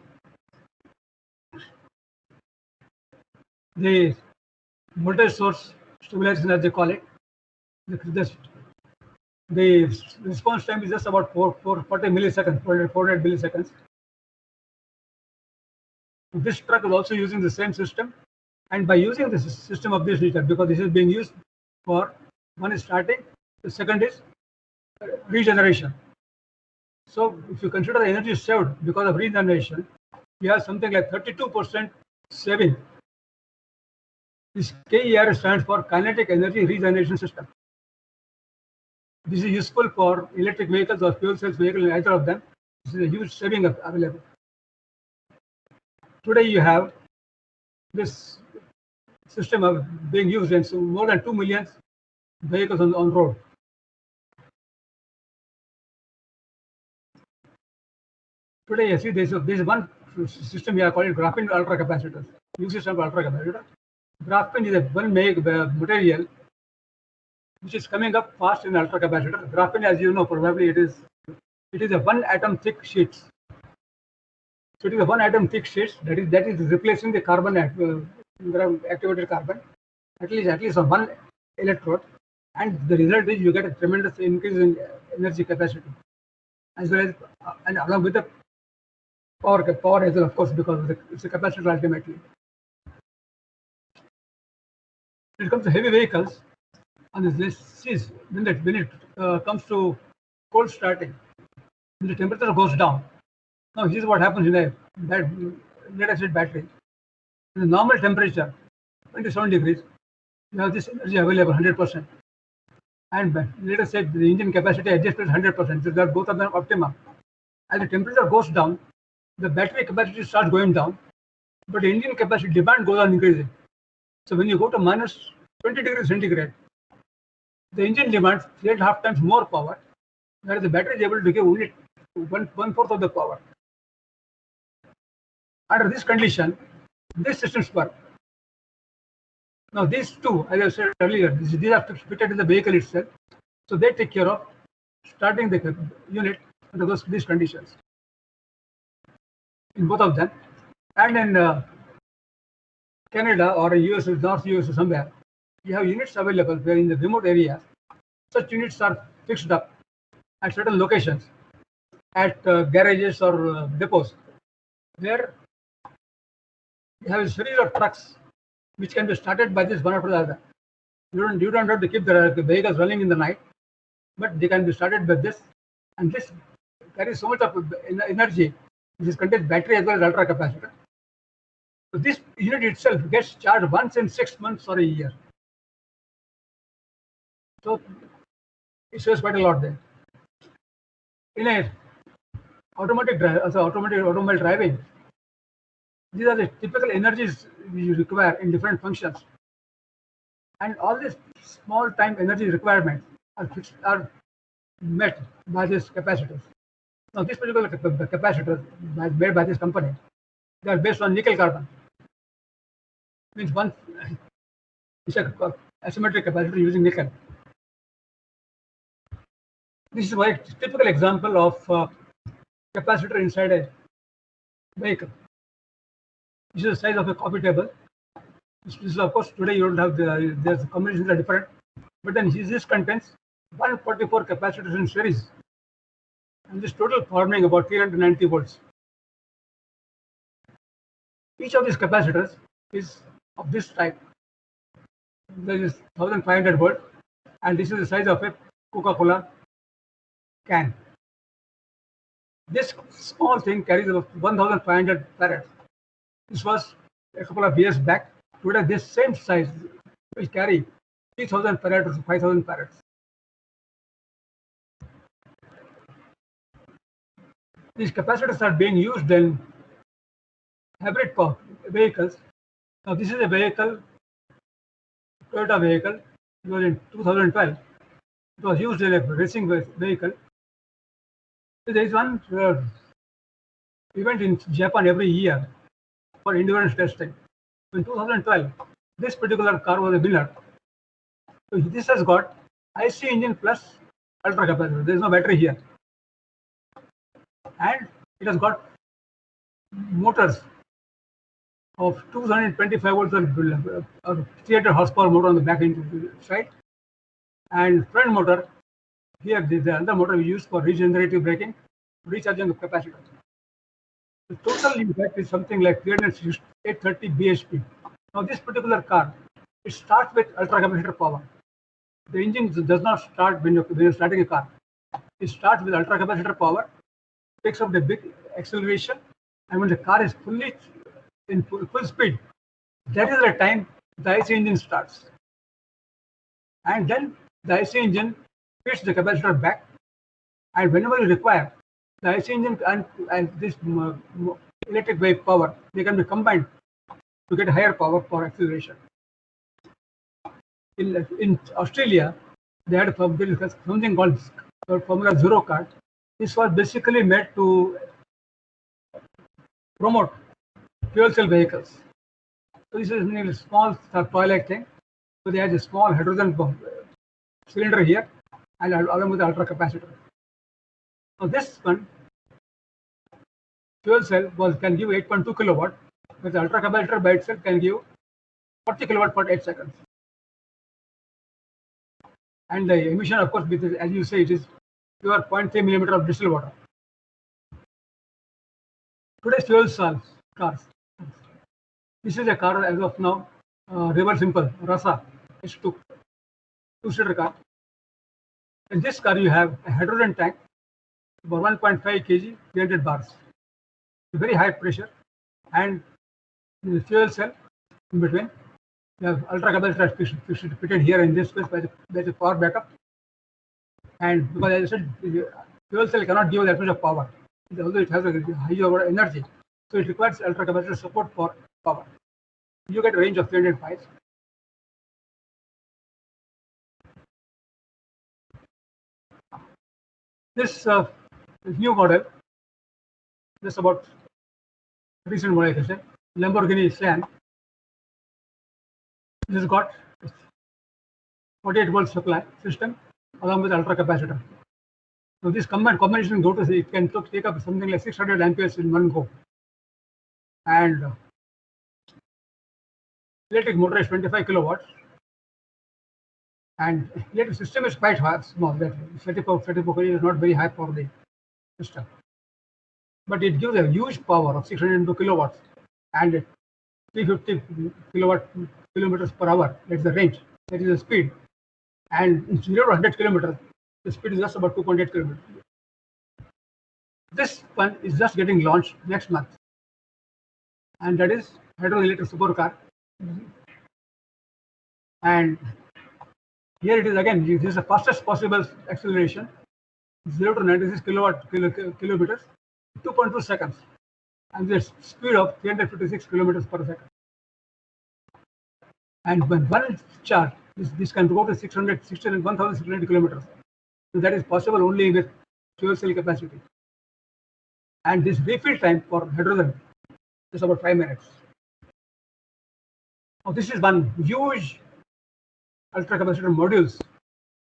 Speaker 1: The voltage source stabilization, as they call it, the response time is just about 40 milliseconds, 400 milliseconds. This truck is also using the same system, and by using the system of this nature, because this is being used for, one is starting, the second is regeneration. So if you consider the energy saved because of regeneration, you have something like 32% saving. This KER stands for Kinetic Energy Regeneration System. This is useful for electric vehicles or fuel cells vehicles, either of them. This is a huge saving available. Today you have this system of being used in more than 2 million vehicles on road. Today you see this is one system we are calling graphene ultra capacitors. New system of ultra capacitor. Graphene is a one material which is coming up fast in ultra capacitor. Graphene, as you know, probably it is a one atom thick sheets. So it is a one atom thick sheets that is replacing the carbon activated carbon at least on one electrode, and the result is you get a tremendous increase in energy capacity, as well as and along with the power as well, of course, because it's a capacitor ultimately. When it comes to heavy vehicles, on this list, when it comes to cold starting, when the temperature goes down. Now, here's what happens in a lead-acid battery. In the normal temperature, 27 degrees, you have this energy available 100%. And let us say the engine capacity adjusted 100%. So that both of them optimum. As the temperature goes down, the battery capacity starts going down, but the engine capacity demand goes on increasing. So when you go to minus 20 degrees centigrade, the engine demands 3.5 times more power, whereas the battery is able to give only one-fourth of the power. Under this condition, these systems work. Now these two, as I said earlier, these are fitted in the vehicle itself, so they take care of starting the unit under these conditions in both of them. And in Canada or US, North US or somewhere, you have units available where in the remote areas, such units are fixed up at certain locations, at garages or depots, where you have a series of trucks which can be started by this one after the other. You don't have to keep the vehicles running in the night, but they can be started by this, and this carries so much of energy. This contains battery as well as ultra capacitor. So this unit itself gets charged once in 6 months or a year. So it saves quite a lot there. In a automobile driving, these are the typical energies you require in different functions, and all these small time energy requirements are met by these capacitors. Now, these particular capacitors made by this company, they are based on nickel carbon. Means one is a asymmetric capacitor using nickel. This is a very typical example of capacitor inside a vehicle. This is the size of a coffee table. This is, of course, today you don't have the combinations are different, but then this contains 144 capacitors in series, and this total forming about 390 volts. Each of these capacitors is of this type. There is 1500 volt, and this is the size of a Coca-Cola can. This small thing carries about 1500 farads. This was a couple of years back. Today, this same size will carry 3000 farads or 5000 farads. These capacitors are being used in hybrid power vehicles. Now, this is a vehicle, Toyota vehicle. It was in 2012. It was used in a racing vehicle. There is one event in Japan every year for endurance testing. In 2012, this particular car was a winner. So this has got IC engine plus ultra capacitor. There is no battery here, and it has got motors of 225 volts or 300 horsepower motor on the back side, and front motor. Here, the other motor we use for regenerative braking, recharging the capacitor. The total impact is something like 830 bhp. Now, this particular car, it starts with ultra capacitor power. The engine does not start when you're starting a car. It starts with ultra capacitor power, takes up the big acceleration, and when the car is fully in full speed, that is the time the IC engine starts. And then the IC engine feeds the capacitor back, and whenever you require, the IC engine and this electric wave power, they can be combined to get higher power for acceleration. In Australia, they had something called Formula Zero card. This was basically made to promote fuel cell vehicles. So this is a small toy-like thing. So they had a small hydrogen cylinder here, and along with the ultra capacitor. Now this one, fuel cell can give 8.2 kilowatt, but the ultra capacitor by itself can give 40 kilowatt per 8 seconds. And the emission, of course, as you say, it is pure 0.3 millimeter of distilled water. Today's fuel cells cars. This is a car as of now, River Simple Rasa H2 two-seater car. In this car, you have a hydrogen tank for 1.5 kg, 300 bars, very high pressure, and the fuel cell in between. You have ultra capacitor fitted here in this space by the power backup. And because as I said, the fuel cell cannot give that much of power, although it has a high energy, so it requires ultra capacitor support for power. You get a range of 300 miles. This new model, this about recent model, I can say, Lamborghini Sian. This has got 48 volt supply system along with ultra capacitor. So this combination go to it can take up something like 600 amperes in one go, and electric motor is 25 kilowatts, and electric system is quite small. That 34 kV is not very high for the system, but it gives a huge power of 602 kilowatts and 350 kilometers per hour. That's the range. That is the speed. And in 0 to 100 kilometers, the speed is just about 2.8 kilometers. This one is just getting launched next month, and that is hydroelectric supercar. And here it is again. This is the fastest possible acceleration, 0 to 96 kilometers, 2.2 seconds, and the speed of 356 kilometers per second. And when one charge, this can go to 1,600 kilometers. So that is possible only with fuel cell capacity. And this refill time for hydrogen is about 5 minutes. Now this is one huge ultra capacitor modules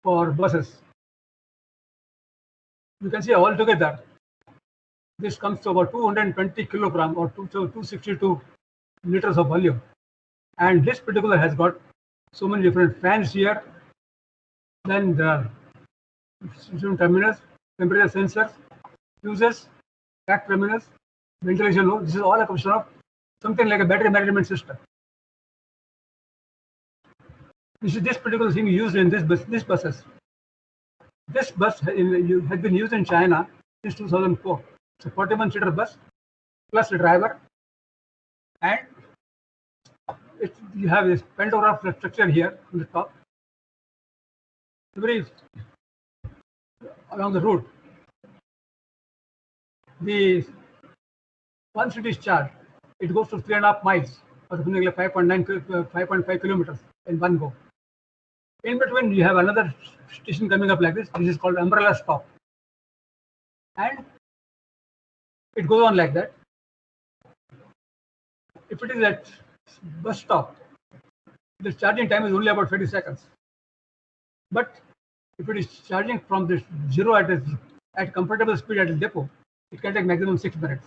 Speaker 1: for buses. You can see altogether this comes to about 220 kilogram or 262 liters of volume. And this particular has got so many different fans here, then the terminals, temperature sensors, fuses, back terminals, ventilation load. This is all a question of something like a battery management system. This particular thing used in this buses. This bus has been used in China since 2004. It's a 41-seater bus plus a driver, and you have this pantograph structure here on the top. Very along the route, once it is charged, it goes to 3.5 miles or something like 5.5 kilometers in one go. In between, you have another station coming up like this. This is called umbrella stop, and it goes on like that. If it is at bus stop, the charging time is only about 30 seconds. But if it is charging from the zero at comfortable speed at the depot, it can take maximum 6 minutes.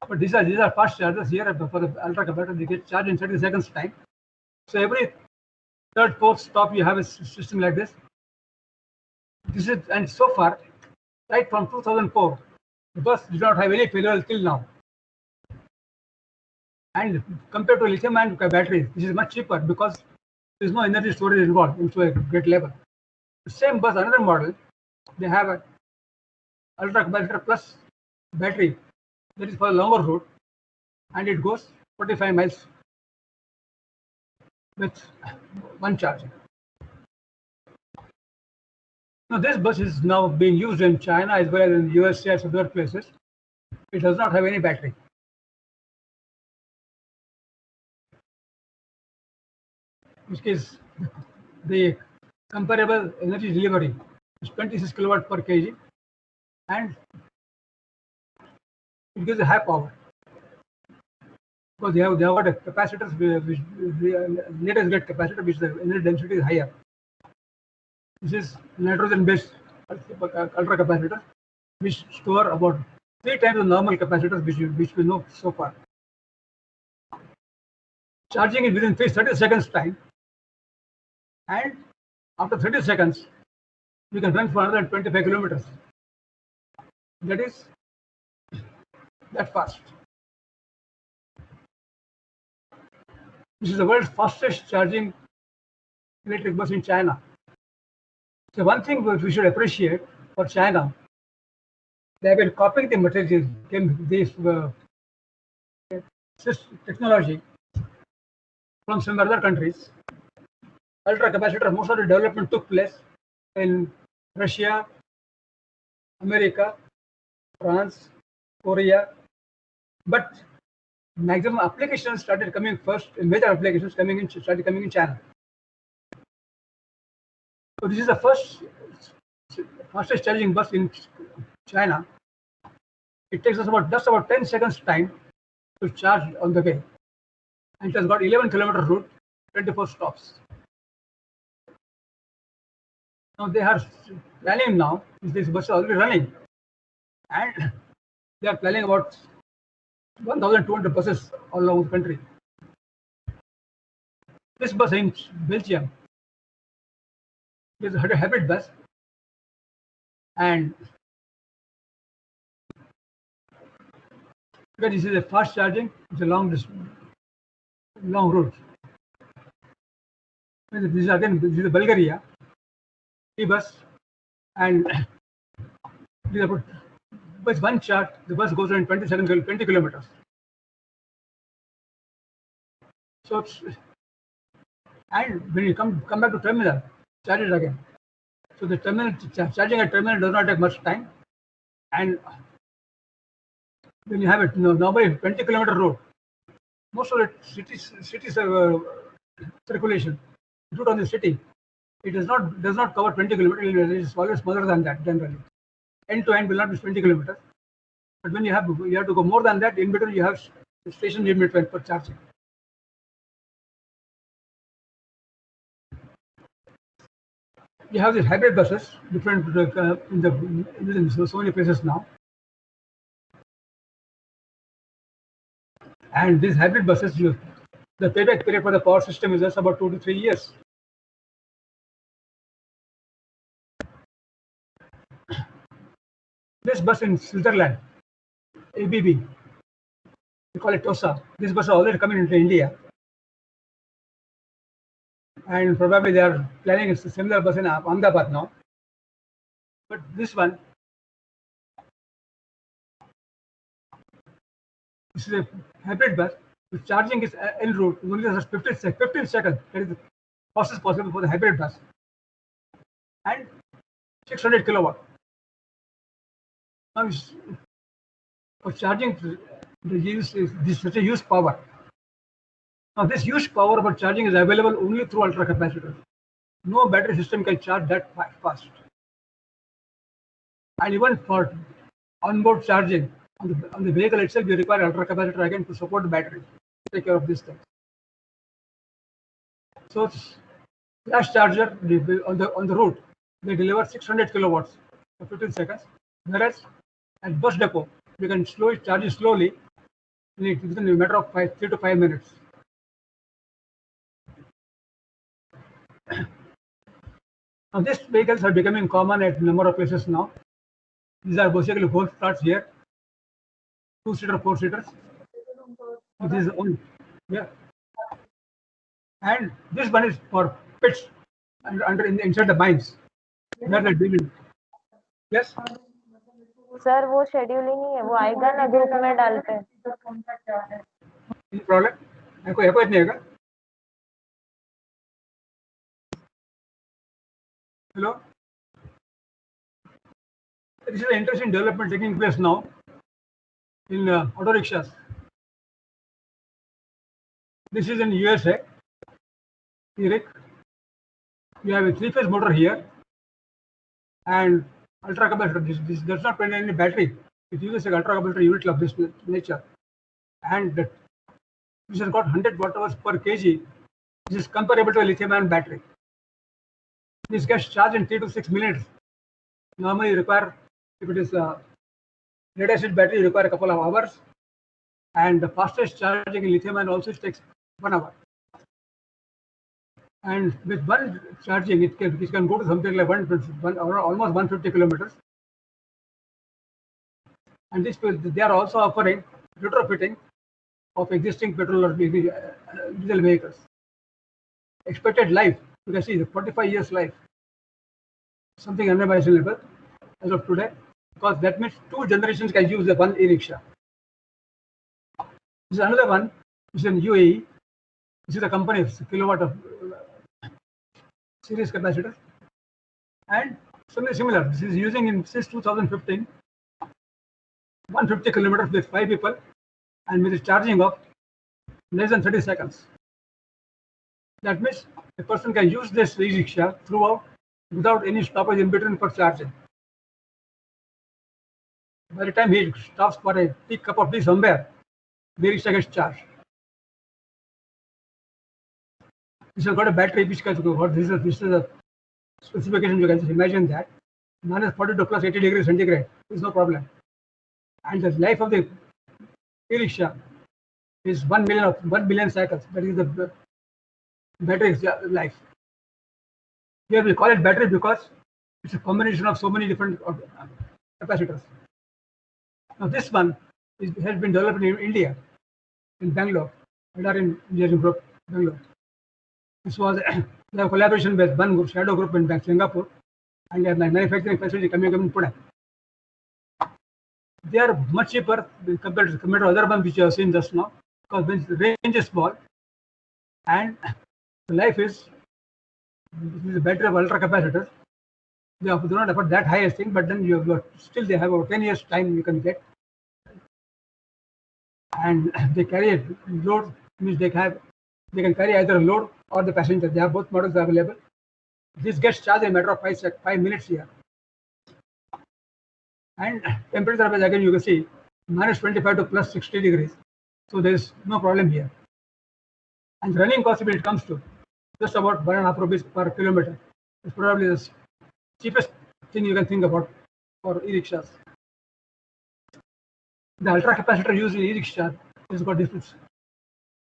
Speaker 1: But these are fast chargers. Here for the ultra capacitor, they get charged in 30 seconds time. So every third, fourth stop, you have a system like this. And so far, right from 2004, the bus did not have any failure till now. And compared to lithium-ion batteries, this is much cheaper because there is no energy storage involved into a great level. The same bus, another model, they have an ultra capacitor plus battery that is for a longer route, and it goes 45 miles with one charge. Now this bus is now being used in China as well as in the USA and other places. It does not have any battery. Which is the comparable energy delivery is 26 kilowatt per kg, and it gives a high power because they have got a capacitors which latest grade capacitor which the energy density is higher. This is nitrogen based ultra capacitor which store about 3 times the normal capacitors which we know so far. Charging is within 30 seconds time, and after 30 seconds you can run for another 25 kilometers. That is that fast. This is the world's fastest charging electric bus in China. So one thing we should appreciate for China, they have been copying the materials, this technology from some other countries. Ultra capacitor, most of the development took place in Russia, America, France, Korea, but maximum applications started coming first. Major applications started coming in China. So this is the fastest charging bus in China. It takes us just about 10 seconds time to charge on the way, and it has got 11 kilometer route, 24 stops. Now they are planning now, this bus is already running, and they are planning about 1,200 buses all over the country. This bus in Belgium is a hybrid bus, and because this is a fast charging, it's a long route. This is Bulgaria bus, and with one charge, the bus goes on 20 kilometers. So, and when you come back to terminal, charge it again. So the terminal charging at terminal does not take much time, and when you have it normally 20-kilometer road, most of the cities circulation route on the city, it does not cover 20 kilometers. It is always smaller than that generally. End to end will not be 20 kilometers, but when you have to go more than that, in between you have the station in between for charging. You have these hybrid buses, different in so many places now, and these hybrid buses, the payback period for the power system is just about 2 to 3 years. This bus in Switzerland, ABB, we call it TOSA. This bus is already coming into India, and probably they are planning a similar bus in Ahmedabad now. But this one, this is a hybrid bus. The charging is en route. Only has 15 seconds. That is the fastest possible for the hybrid bus, and 600 kilowatt. Now, for charging, the use power. Now, this used power for charging is available only through ultra capacitors. No battery system can charge that fast. And even for onboard charging on the vehicle itself, you require ultra capacitor again to support the battery. Take care of these things. So, flash charger on the route, they deliver 600 kilowatts for 15 seconds. Whereas at bus depot, you can charge it slowly within a matter of 3 to 5 minutes. Now, these vehicles are becoming common at a number of places now. These are basically golf carts here, 2-seater, 4-seaters. This is only, yeah. And this one is for pits inside the mines. Yes.
Speaker 3: Sir वो schedule ही नहीं है, वो आएगा ना group में डालते हैं.
Speaker 1: Problem कोई नहीं आएगा. Hello. This is an interesting development taking place now in auto rickshaws. This is in USA. You have a 3-phase motor here, and ultra capacitor. This does not contain any battery. It uses an ultra capacitor unit of this nature, and this has got 100 watt-hours per kg. This is comparable to a lithium-ion battery. This gets charged in 3 to 6 minutes. Normally, you require, if it is a lead-acid battery, you require a couple of hours, and the fastest charging in lithium-ion also takes 1 hour. And with one charging, it can go to something like almost 150 kilometers. And they are also offering retrofitting of existing petrol or diesel vehicles. Expected life, you can see the 45 years life, something unimaginable as of today, because that means 2 generations can use the one e-rickshaw. This is another one, which is in UAE. This is the company of kilowatt of series capacitor, and something similar. This is using since 2015, 150 kilometers with 5 people, and with a charging of less than 30 seconds. That means a person can use this e-rickshaw throughout without any stoppage in between for charging. By the time he stops for a tea cup of tea somewhere, the rickshaw gets charged. This has got a battery which can go. This is a specification, you can just imagine that. Minus 42 plus 80 degrees centigrade is no problem. And the life of the e-rickshaw is 1 billion cycles. That is the battery life. Here we call it battery because it's a combination of so many different capacitors. Now this one has been developed in India, in Bangalore, and are in engineering group, Bangalore. This was the collaboration with one group, Shadow Group in Singapore, and their manufacturing facility coming in Pune. They are much cheaper compared to other ones which you have seen just now, because the range is small, and the life is the battery of ultra capacitors. They do not afford that highest thing, but then you have got, still they have about 10 years time you can get, and they carry a load, means they can carry either a load or the passenger. They have both models available. This gets charged in a matter of 5 minutes here. And temperature wise, again you can see minus 25 to plus 60 degrees. So there is no problem here. And running cost, when it comes to just about 1.5 rupees per kilometer, is probably the cheapest thing you can think about for e-rickshaws. The ultra capacitor used in e-rickshaw is got difference.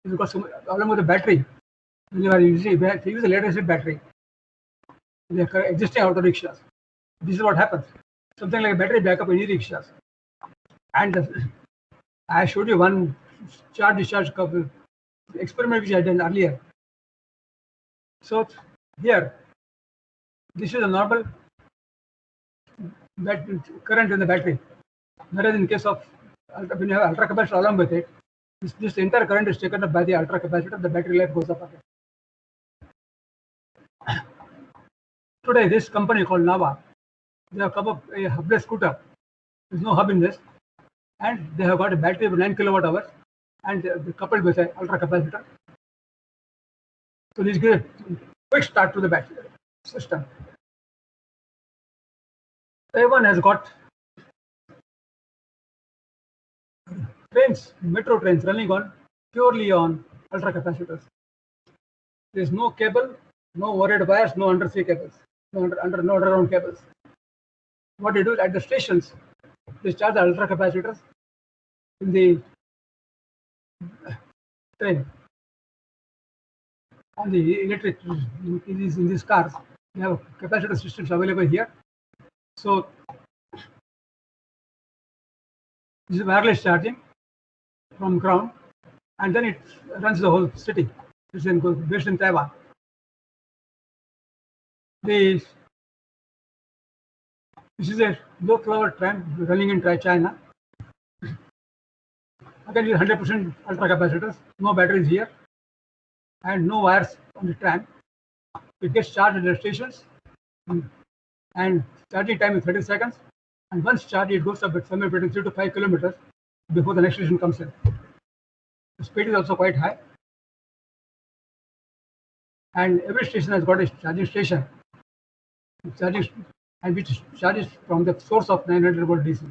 Speaker 1: It's got along with the battery. When you are using, they use a lead acid battery. They are existing auto rickshaws. This is what happens. Something like a battery backup in e-rickshaws. And I showed you one charge discharge couple experiment which I did earlier. So here, this is a normal current in the battery. Whereas in case of when you have ultra capacitor along with it, this entire current is taken up by the ultra capacitor. The battery life goes up again. Today, this company called Nava, they have come up a hubless scooter. There's no hub in this, and they have got a battery of 9 kilowatt hours, and they coupled with an ultra capacitor. So this gives a quick start to the battery system. Everyone has got trains, metro trains running on purely on ultra capacitors. There is no cable, no overhead wires, no undersea cables, no underground cables. What they do is at the stations, they charge the ultra capacitors in the train. On the electric in these cars, we have capacitor systems available here. So this is wireless charging from ground, and then it runs the whole city. It's based in Taiwan. This is a low power tram running in China. Again, use 100% ultra capacitors, no batteries here, and no wires on the tram. It gets charged at the stations, and charging time is 30 seconds. And once charged, it goes up at somewhere between 3 to 5 kilometers before the next station comes in. The speed is also quite high. And every station has got a charging station, and which charges from the source of 900 volt DC.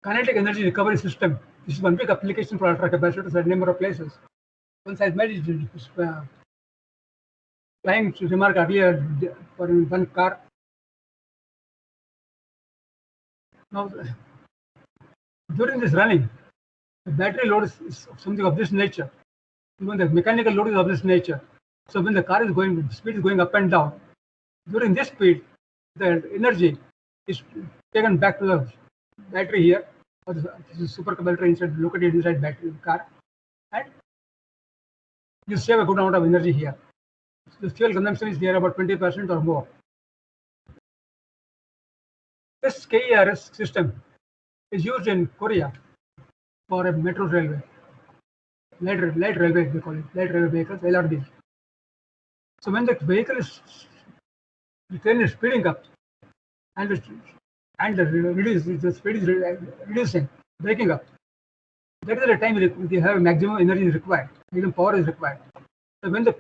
Speaker 1: Kinetic energy recovery system. This is one big application for ultra capacitors at a number of places. Once I made it, trying to remark earlier for one car. Now, during this running, the battery load is something of this nature. Even the mechanical load is of this nature. So when the car is going, speed is going up and down. During this speed, the energy is taken back to the battery here, or this is supercapacitor inside, located inside battery car, and you save a good amount of energy here. So the fuel consumption is near about 20% or more. This KERS system is used in Korea for a metro railway, light railway they call it, light railway vehicles, LRVs. So when the the train is speeding up, and the speed is reducing, breaking up, that is the time they have maximum energy is required, maximum power is required. So when the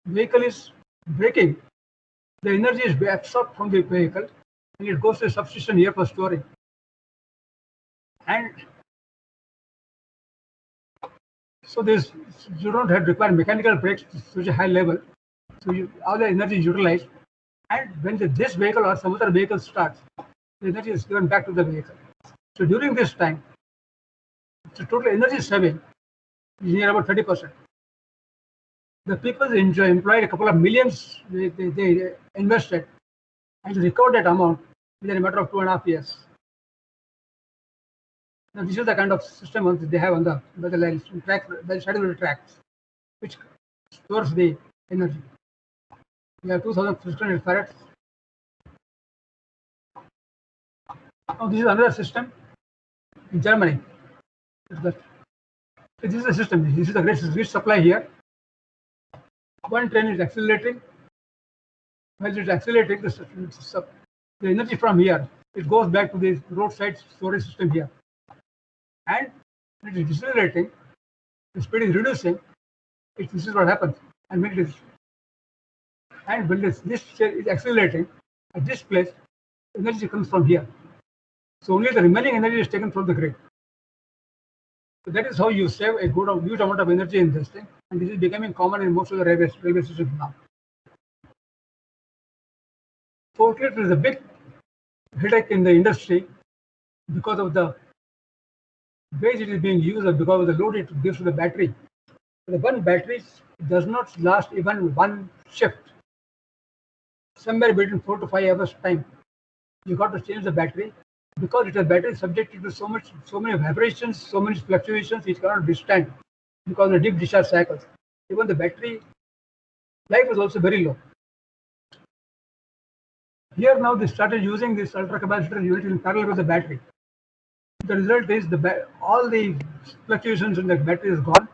Speaker 1: vehicle is braking, the energy is absorbed from the vehicle, and it goes to a substation here for storing. And so you don't have require mechanical brakes to such a high level. So all the energy is utilized, and when this vehicle or some other vehicle starts, the energy is given back to the vehicle. So during this time, the total energy saving is near about 30%. The people employed a couple of millions they invested and recovered that amount within a matter of 2.5 years. Now, this is the kind of system they have on the lines, the scheduled tracks, which stores the energy. We have 2,600 farads. Now, this is another system in Germany. This is the system. This is the grid supply here. One train is accelerating. While it's accelerating, the energy from here, it goes back to the roadside storage system here. And when it is decelerating, the speed is reducing. This is what happens. And when this is accelerating, at this place, energy comes from here. So only the remaining energy is taken from the grid. So that is how you save a huge amount of energy in this thing. And this is becoming common in most of the railway systems now. Forklift is a big headache in the industry because of the way it is being used or because of the load it gives to the battery. The one battery does not last even one shift. Somewhere between 4 to 5 hours time, you got to change the battery because it is a battery subjected to so many vibrations, so many fluctuations it cannot withstand because of the deep discharge cycles. Even the battery life is also very low. Here now they started using this ultracapacitor unit in parallel with the battery. The result is all the fluctuations in the battery is gone.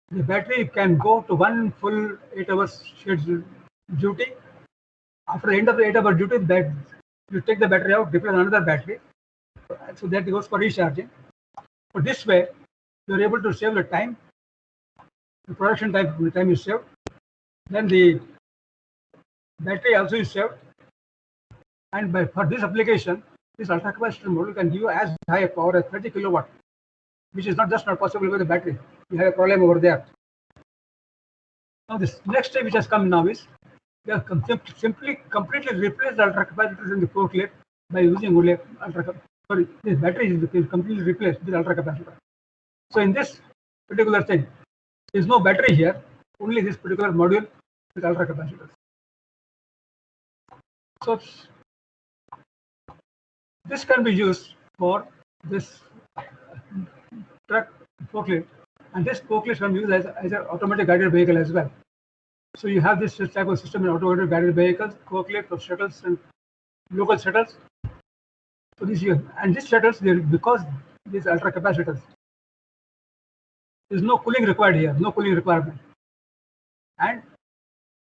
Speaker 1: The battery can go to one full 8 hours duty. After the end of the 8-hour duty, you take the battery out, replace another battery. So that goes for recharging. But this way, you are able to save the time, the production time, the time is saved. Then the battery also is saved. And for this application, this ultracapacitor module can give you as high a power as 30 kilowatt, which is not possible with the battery. You have a problem over there. Now this next step which has come now is they have simply completely replaced the ultracapacitors in the forklift by using only this battery is completely replaced with ultracapacitor. So in this particular thing, there is no battery here, only this particular module with ultracapacitors. So this can be used for this truck forklift, and this forklift can be used as an automatic guided vehicle as well. So you have this type of system in automatic guided vehicles, forklift of shuttles and local shuttles. So this shuttles, because these ultracapacitors, there is no cooling required here, no cooling requirement, and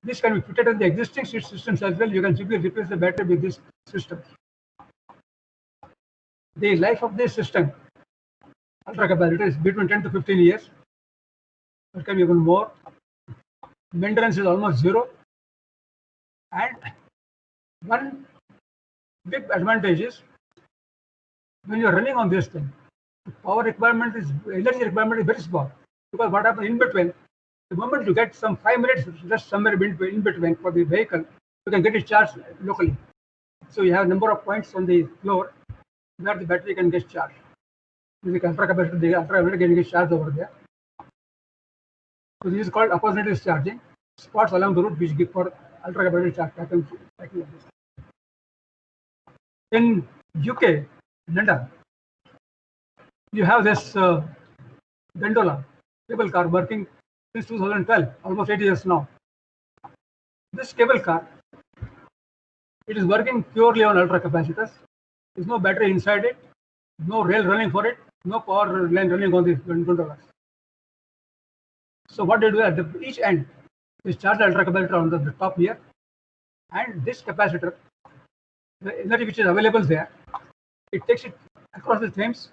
Speaker 1: this can be fitted in the existing systems as well. You can simply replace the battery with this system. The life of this system, ultracapacitor, is between 10 to 15 years. It can be even more. Maintenance is almost zero. And one big advantage is when you are running on this thing, the energy requirement is very small. Because what happens in between, the moment you get some 5 minutes just somewhere in between for the vehicle, you can get it charged locally. So you have a number of points on the floor where the battery can get charged. This is ultracapacitor, the ultracapacitor can get charged over there. So this is called approximative charging. Spots along the route which give for ultracapacitor charge. In UK, London, you have this gondola cable car working since 2012, almost 8 years now. This cable car, it is working purely on ultracapacitors. There is no battery inside it, no rail running for it, no power line running on the gondolas. So what they do at each end is charge the ultracapacitor on the top here, and this capacitor, the energy which is available there, it takes it across the Thames,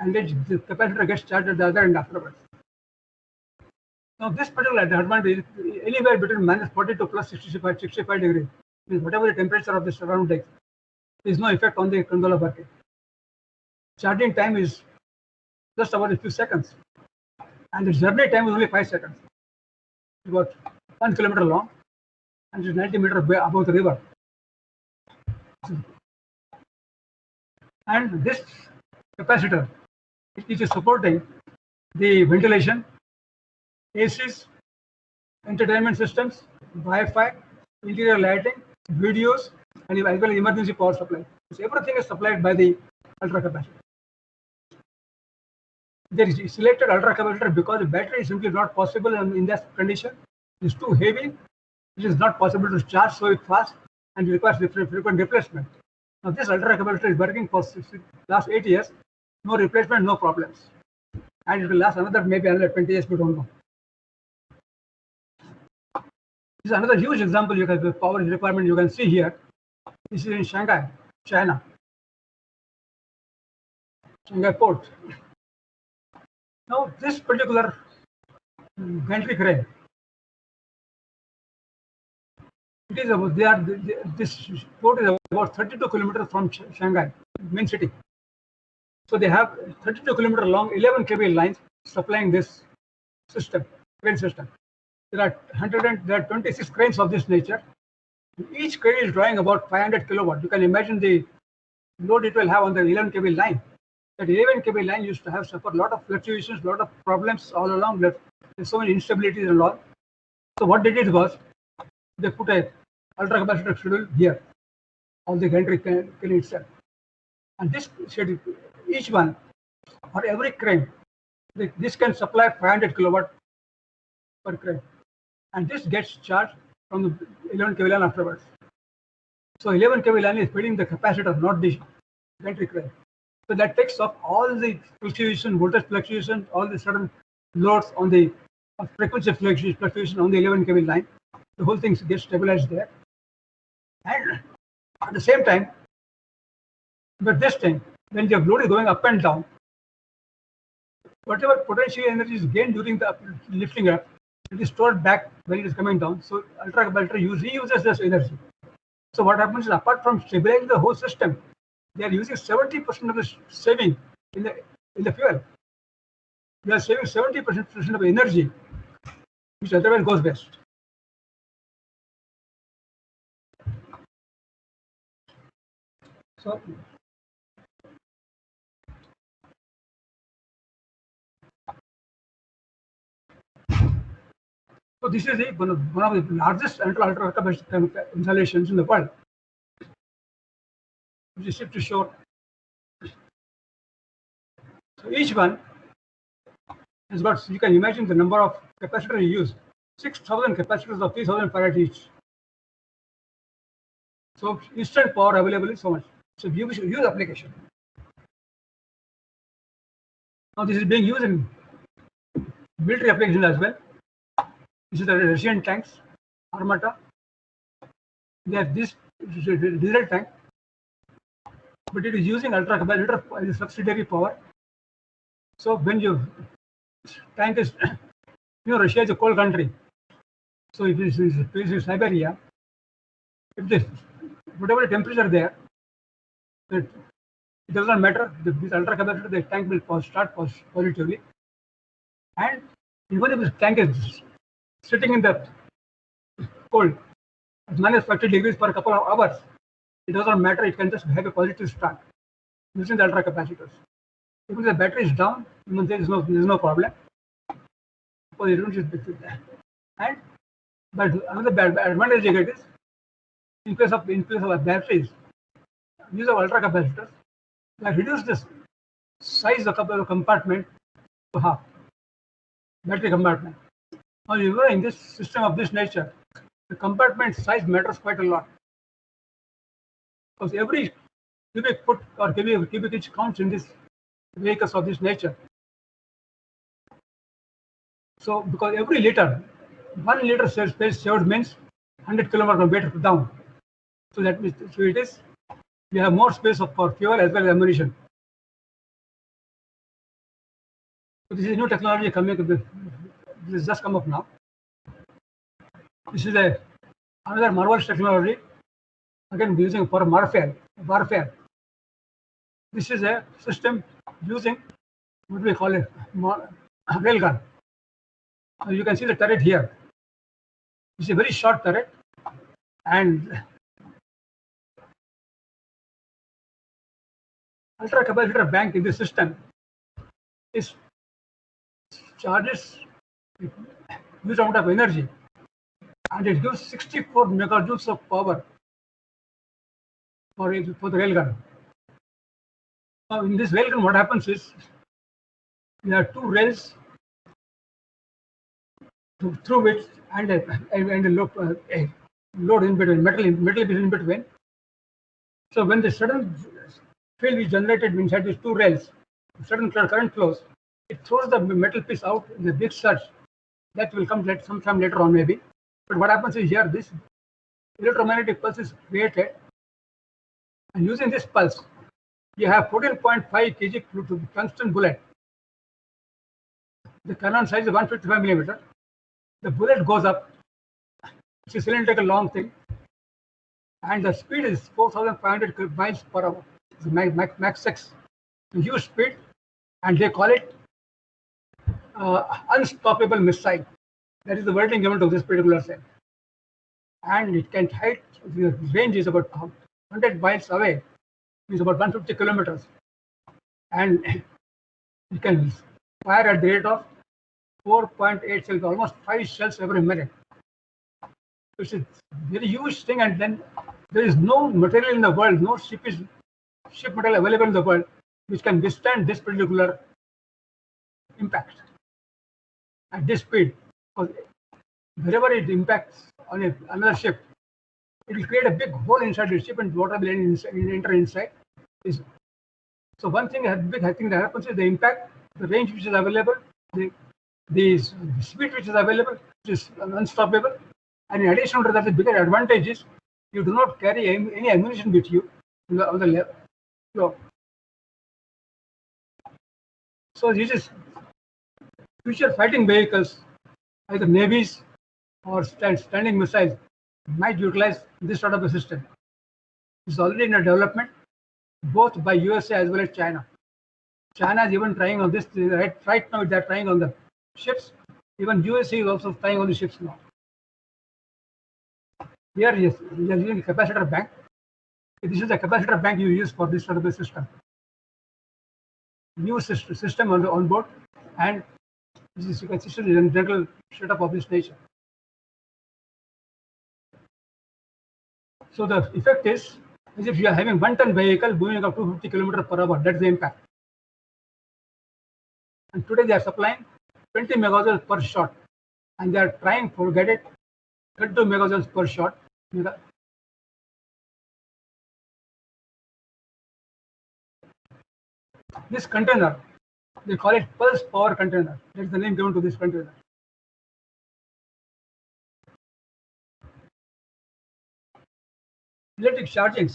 Speaker 1: and then the capacitor gets charged at the other end afterwards. Now this particular advantage is anywhere between -40 to plus 65 degrees. Means whatever the temperature of the surroundings, there is no effect on the gondola working. Charging time is just about a few seconds, and the journey time is only 5 seconds. About 1 kilometer long, and it is 90 meters above the river. And this capacitor, it is supporting the ventilation, ACs, entertainment systems, Wi-Fi, interior lighting, videos, and as well as emergency power supply. So everything is supplied by the ultra capacitor. There is selected ultra capacitor because the battery is simply not possible in that condition. It is too heavy. It is not possible to charge so fast, and it requires frequent replacement. Now this ultra capacitor is working for last 8 years. No replacement, no problems, and it will last maybe another 20 years. We don't know. This is another huge example. You can the power requirement you can see here. This is in Shanghai, China, Shanghai port. Now this particular gantry crane, it is about this port is about 32 kilometers from Shanghai, main city. So they have 32 kilometer long 11 kV lines supplying this system, crane system. There are 26 cranes of this nature. Each crane is drawing about 500 kilowatt. You can imagine the load it will have on the 11 kV line. That 11 kV line used to have suffered a lot of fluctuations, a lot of problems all along. There's so many instabilities and all. So what they did was they put a ultra capacitor schedule here on the gantry crane itself. And this schedule, each one for every crane, this can supply 500 kilowatt per crane, and this gets charged from the 11 kV line afterwards. So 11 kV line is feeding the capacitor, not the gantry crane. So that takes off all the fluctuation, voltage fluctuation, all the sudden loads on the frequency fluctuation on the 11 kV line. The whole thing gets stabilized there. And at the same time, but this thing, when the load is going up and down, whatever potential energy is gained during the lifting up, it is stored back when it is coming down. So ultra capacitor reuses this energy. So what happens is, apart from stabilizing the whole system, they are using 70% of the saving in the fuel. They are saving 70% of energy, which otherwise goes waste. So this is one of the largest ultra capacitor installations in the world, which is shipped to shore. So each one has got, you can imagine the number of capacitors you use, 6,000 capacitors of 3,000 farad each. So instant power available is so much. So huge application. Now this is being used in military applications as well. This is the Russian tanks, Armata. They have this diesel tank, but it is using ultra capacitor as a subsidiary power. So when your tank is, Russia is a cold country. So if it is Siberia, if this whatever the temperature there, it does not matter. This ultra capacitor, the tank will start positively, and even if the tank is sitting in the cold at minus 40 degrees for a couple of hours, it does not matter. It can just have a positive start using the ultra capacitors. If the battery is down, there is no problem. And but another advantage you get is in place of batteries, use of ultra capacitors, they reduce the size of the compartment to half. Battery compartment. Now, in this system of this nature, the compartment size matters quite a lot, because every cubic foot or cubic inch counts in these vehicles of this nature. So, because every liter, 1 liter space saved means 100 kilometers of weight down. So that means we have more space for fuel as well as ammunition. So this is new technology coming. This has just come up now. This is another marvelous technology. Again, using for warfare. This is a system using what we call a railgun. You can see the turret here. It's a very short turret, and ultracapacitor bank in the system is charges huge amount of energy, and it gives 64 megajoules of power for the railgun. Now, in this railgun, what happens is there are two rails through which and a load in between, metal is in between. So when the sudden field is generated inside these two rails, sudden current flows, it throws the metal piece out in a big surge. That will come sometime later on maybe. But what happens is here, this electromagnetic pulse is created, and using this pulse, you have 14.5 kg tungsten bullet. The cannon size is 155 millimeter. The bullet goes up. It's a cylindrical long thing, and the speed is 4,500 miles per hour. It's Mach 6. It's a huge speed, and they call it unstoppable missile. That is the wording given to this particular cell. And it can hit, the range is about 100 miles away, is about 150 kilometers. And it can fire at the rate of 4.8 shells, almost 5 shells every minute. It's a very huge thing, and then there is no material in the world, no ship material available in the world which can withstand this particular impact at this speed. Because wherever it impacts on another ship, it will create a big hole inside the ship, and water will enter inside. So one thing, big thing that happens is the impact, the range which is available, the speed which is available, which is unstoppable. And in addition to that, the bigger advantage is you do not carry any ammunition with you on the left floor. So this is future fighting vehicles, either navies or standing missiles, might utilize this sort of a system. It's already in a development, both by USA as well as China. China is even trying on this. Right now, they're trying on the ships. Even USA is also trying on the ships now. Here, yes, we are using a capacitor bank. This is the capacitor bank you use for this sort of a system. New system on board, and this is consistent in general setup of this nature. So the effect is as if you are having 1-ton vehicle moving up to 250 kilometers per hour. That's the impact. And today they are supplying 20 megajoules per shot, and they are trying to get it 32 megajoules per shot. This container, they call it pulse power container. That's the name given to this container. Electric charging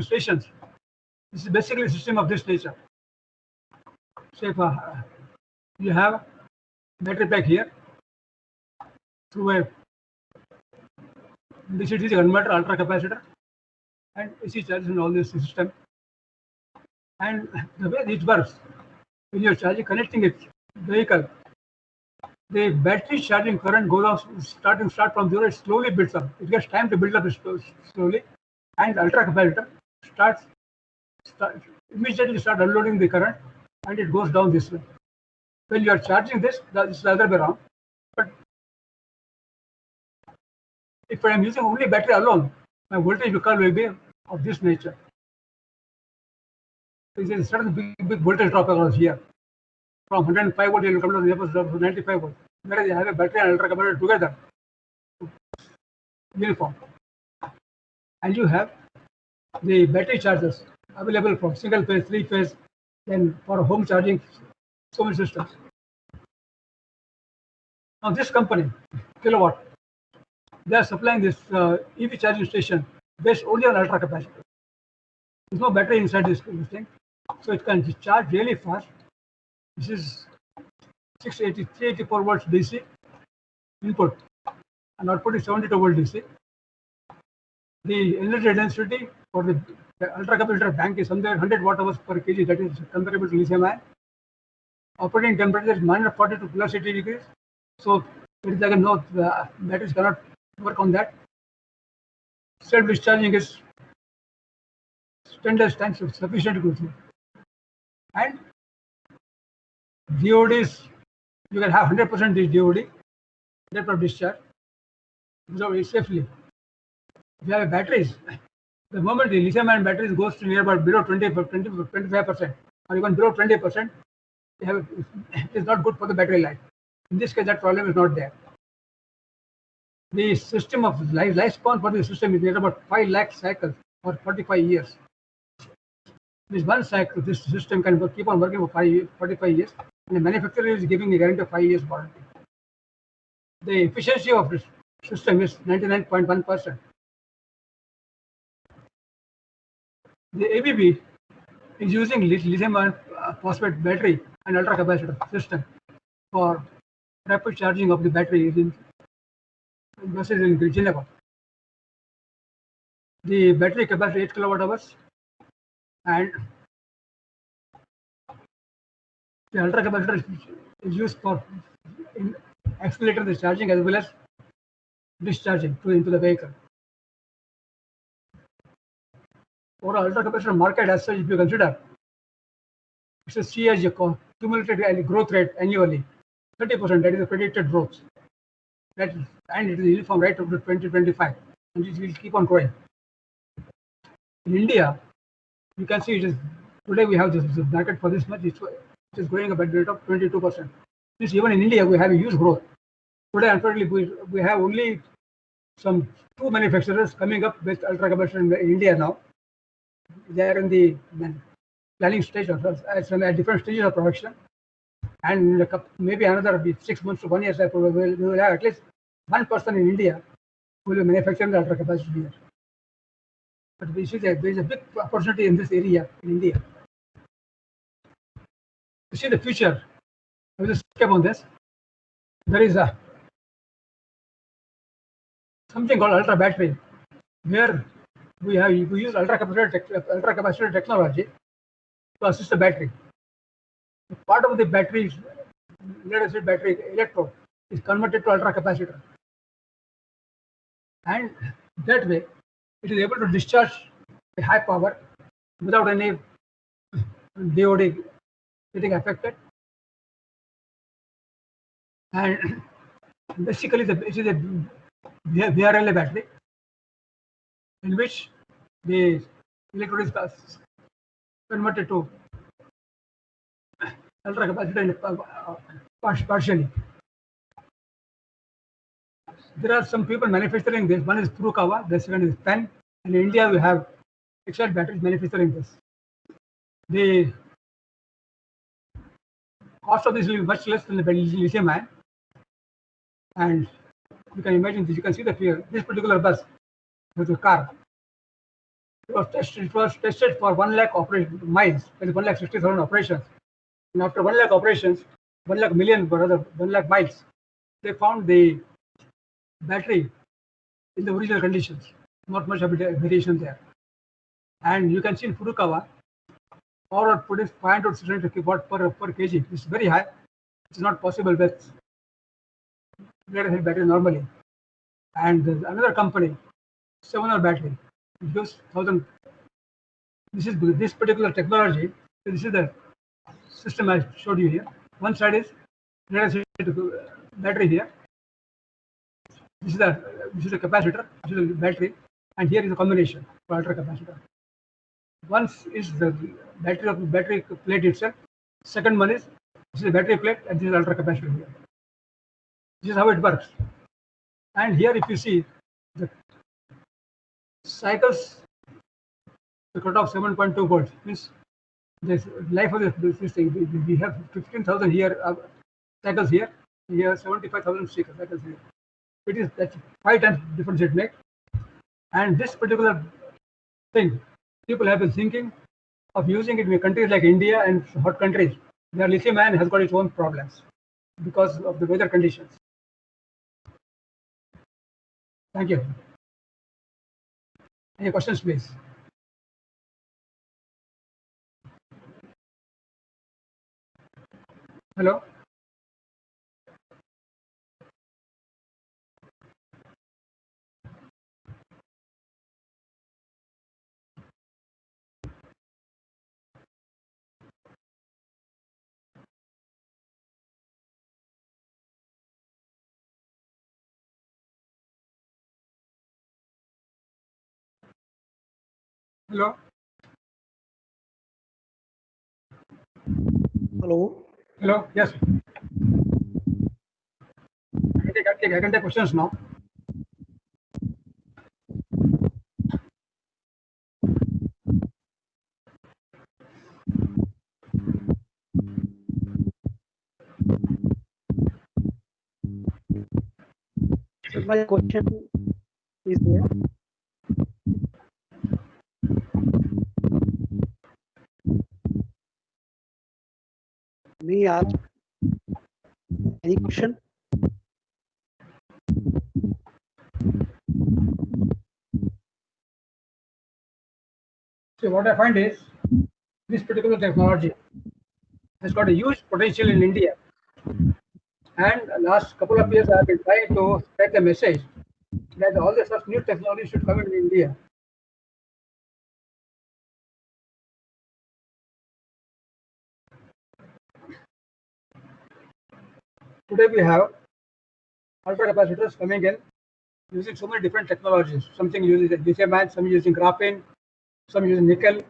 Speaker 1: stations. This is basically a system of this nature. Say if you have battery pack here through a DC converter, ultra capacitor, and AC charges in all this system. And the way it works, when you're connecting a vehicle, the battery charging current goes off, start from zero, it slowly builds up. It gets time to build up slowly, and ultra capacitor immediately start unloading the current, and it goes down this way. When you are charging this is the other way around. But if I am using only battery alone, my voltage curve will be of this nature. There is a certain big voltage drop across here. From 105 volt, you will come to 95 volt. Whereas you have a battery and ultra capacitor together, uniform. And you have the battery chargers available for single phase, 3-phase, then for home charging, so many systems. Now this company, Kilowatt, they are supplying this EV charging station based only on ultra capacitor. There's no battery inside this thing, so it can charge really fast. This is 384 volts DC input, and output is 72 volt DC. The energy density for the ultra capacitor bank is somewhere 100 watt hours per kg. That is comparable to lithium ion. Operating temperature is -40 to +80 degrees. So It is like no, the batteries cannot work on that. Self-discharging is 10 times sufficient to go through. And DODs, you can have 100% this DOD, depth of discharge, so safely. If you have batteries, the moment the lithium-ion batteries goes to nearby below 25%, or even below 20%, it is not good for the battery life. In this case, that problem is not there. The system of lifespan for the system is near about 5 lakh cycles or 45 years. This one cycle, this system can keep on working for 45 years, and the manufacturer is giving a guarantee of 5 years warranty. The efficiency of this system is 99.1%. The ABB is using lithium ion phosphate battery and ultra capacitor system for rapid charging of the batteries in buses in Geneva. The battery capacity 8 kilowatt hours, and the ultra capacitor is used for accelerator the charging as well as discharging into the vehicle. For ultra capacitor market as such, if you consider, it's a CAGR, cumulative growth rate annually, 30%, that is the predicted growth. And it is uniform right up to 2025, and it will keep on growing. In India, you can see it is today we have this market for this much, it is growing at a rate of 22%. Means even in India, we have a huge growth. Today, unfortunately, we have only some 2 manufacturers coming up with ultra capacitor in India now. They are in the planning stage at different stages of production, and maybe another 6 months to 1 year, we will have at least one person in India who will be manufacturing the ultra capacitor here. But we see that there is a big opportunity in this area in India. To see the future, I will just skip on this. There is something called ultra battery, where we use ultra capacitor technology to assist the battery. Part of the battery, let us say battery electrode, is converted to ultra capacitor, and that way it is able to discharge a high power without any DOD getting affected. And basically, it is a VRLA battery in which the electrode is converted to ultra capacitor partially. There are some people manufacturing this. One is Furukawa, the second is Penn. And in India, we have Exide Batteries manufacturing this. The cost of this will be much less than the lithium ion. And you can imagine this. You can see the figure. This particular bus with the car, it was tested for 1 lakh miles, that is 1,60,000 operations. And after 1 lakh operations, 1 lakh million, or rather 1 lakh miles, they found the battery in the original conditions, not much of a variation there. And you can see in Furukawa, power output is 500 to 600 watt per kg. It's very high. It's not possible with lead-acid battery normally. And there's another company, 7R battery, it gives 1000. This particular technology. This is the system I showed you here. One side is lead-acid battery here. This is a capacitor, this is a battery, and here is a combination for ultra capacitor. One is the battery plate itself. Second one is this is a battery plate, and this is ultra capacitor here. This is how it works. And here, if you see the cycles, the cutoff 7.2 volts means the life of this thing. We have 15,000 here cycles here. Here 75,000 cycles here. That's 5 times difference it makes. And this particular thing, people have been thinking of using it in countries like India and hot countries where lithium ion has got its own problems because of the weather conditions. Thank you. Any questions, please? Hello? Hello.
Speaker 4: Hello.
Speaker 1: Hello. Yes. I can take questions now.
Speaker 4: So my question is there. May I ask any question?
Speaker 1: So what I find is this particular technology has got a huge potential in India. And last couple of years, I have been trying to spread the message that all the such new technology should come in India. Today we have ultra capacitors coming in using so many different technologies. Something using lithium-ion, some using graphene, some using nickel,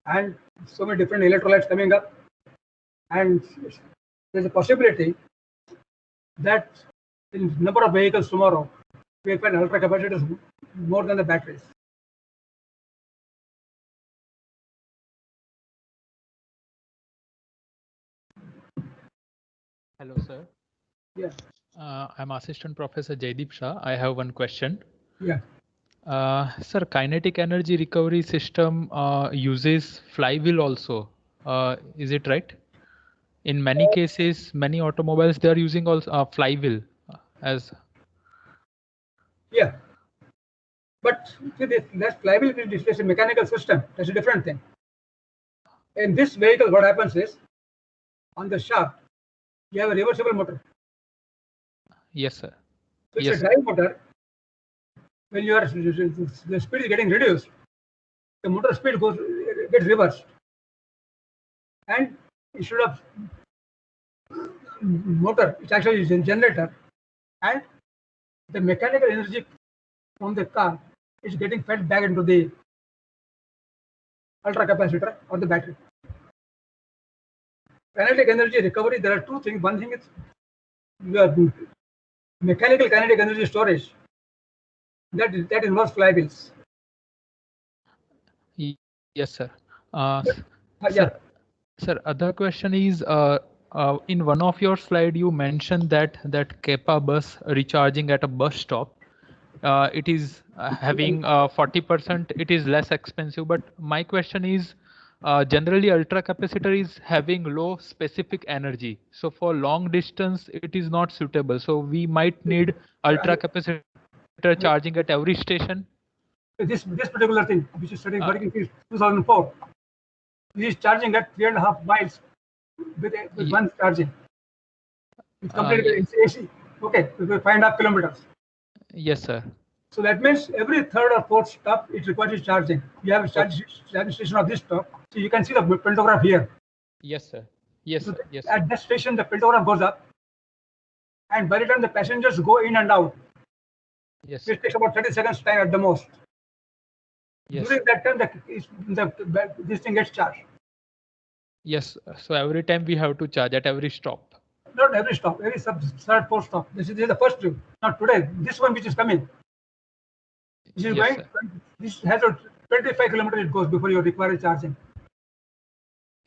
Speaker 1: and so many different electrolytes coming up. And there's a possibility that in number of vehicles tomorrow, we find ultra capacitors more than the batteries.
Speaker 5: Hello, sir.
Speaker 1: Yeah.
Speaker 5: I'm Assistant Professor Jaideep Shah. I have one question.
Speaker 1: Yeah.
Speaker 5: Sir, kinetic energy recovery system uses flywheel also. Is it right? In many cases, many automobiles, they are using also flywheel as.
Speaker 1: Yeah. But see, that's flywheel is a mechanical system. That's a different thing. In this vehicle, what happens is on the shaft, you have a reversible motor.
Speaker 5: Yes, sir.
Speaker 1: So it's
Speaker 5: Yes,
Speaker 1: a drive motor. When you are the speed is getting reduced, the motor speed gets reversed, and instead of motor, it's actually a generator, and the mechanical energy from the car is getting fed back into the ultra capacitor or the battery. Kinetic energy recovery, there are two things. One thing is your mechanical kinetic energy storage that involves flywheels.
Speaker 5: Yes, sir.
Speaker 1: Yeah.
Speaker 5: Sir, other question is, in one of your slide, you mentioned that Kepa bus recharging at a bus stop, it is having 40%. It is less expensive. But my question is, generally ultra capacitor is having low specific energy. So for long distance, it is not suitable. So we might need ultra capacitor charging at every station.
Speaker 1: This particular thing, which is studying working since 2004, this is charging at 3.5 miles with one charging. It's completely
Speaker 5: Yes.
Speaker 1: it's AC. Okay, with 5.5 kilometers.
Speaker 5: Yes, sir.
Speaker 1: So that means every third or fourth stop it requires charging. You have a charging station of this stop, so you can see the pantograph here.
Speaker 5: Yes, sir. Yes,
Speaker 1: So
Speaker 5: sir. Yes.
Speaker 1: at that station, the pantograph goes up, and by the time the passengers go in and out,
Speaker 5: Yes.
Speaker 1: it takes about 30 seconds time at the most.
Speaker 5: Yes.
Speaker 1: During that time, this thing gets charged.
Speaker 5: Yes. So every time we have to charge at every stop.
Speaker 1: Not every stop, every third, fourth stop. This is the first trip. Not today. This one which is coming. This is
Speaker 5: Yes,
Speaker 1: going.
Speaker 5: sir.
Speaker 1: This has a 25 kilometers it goes before you require charging.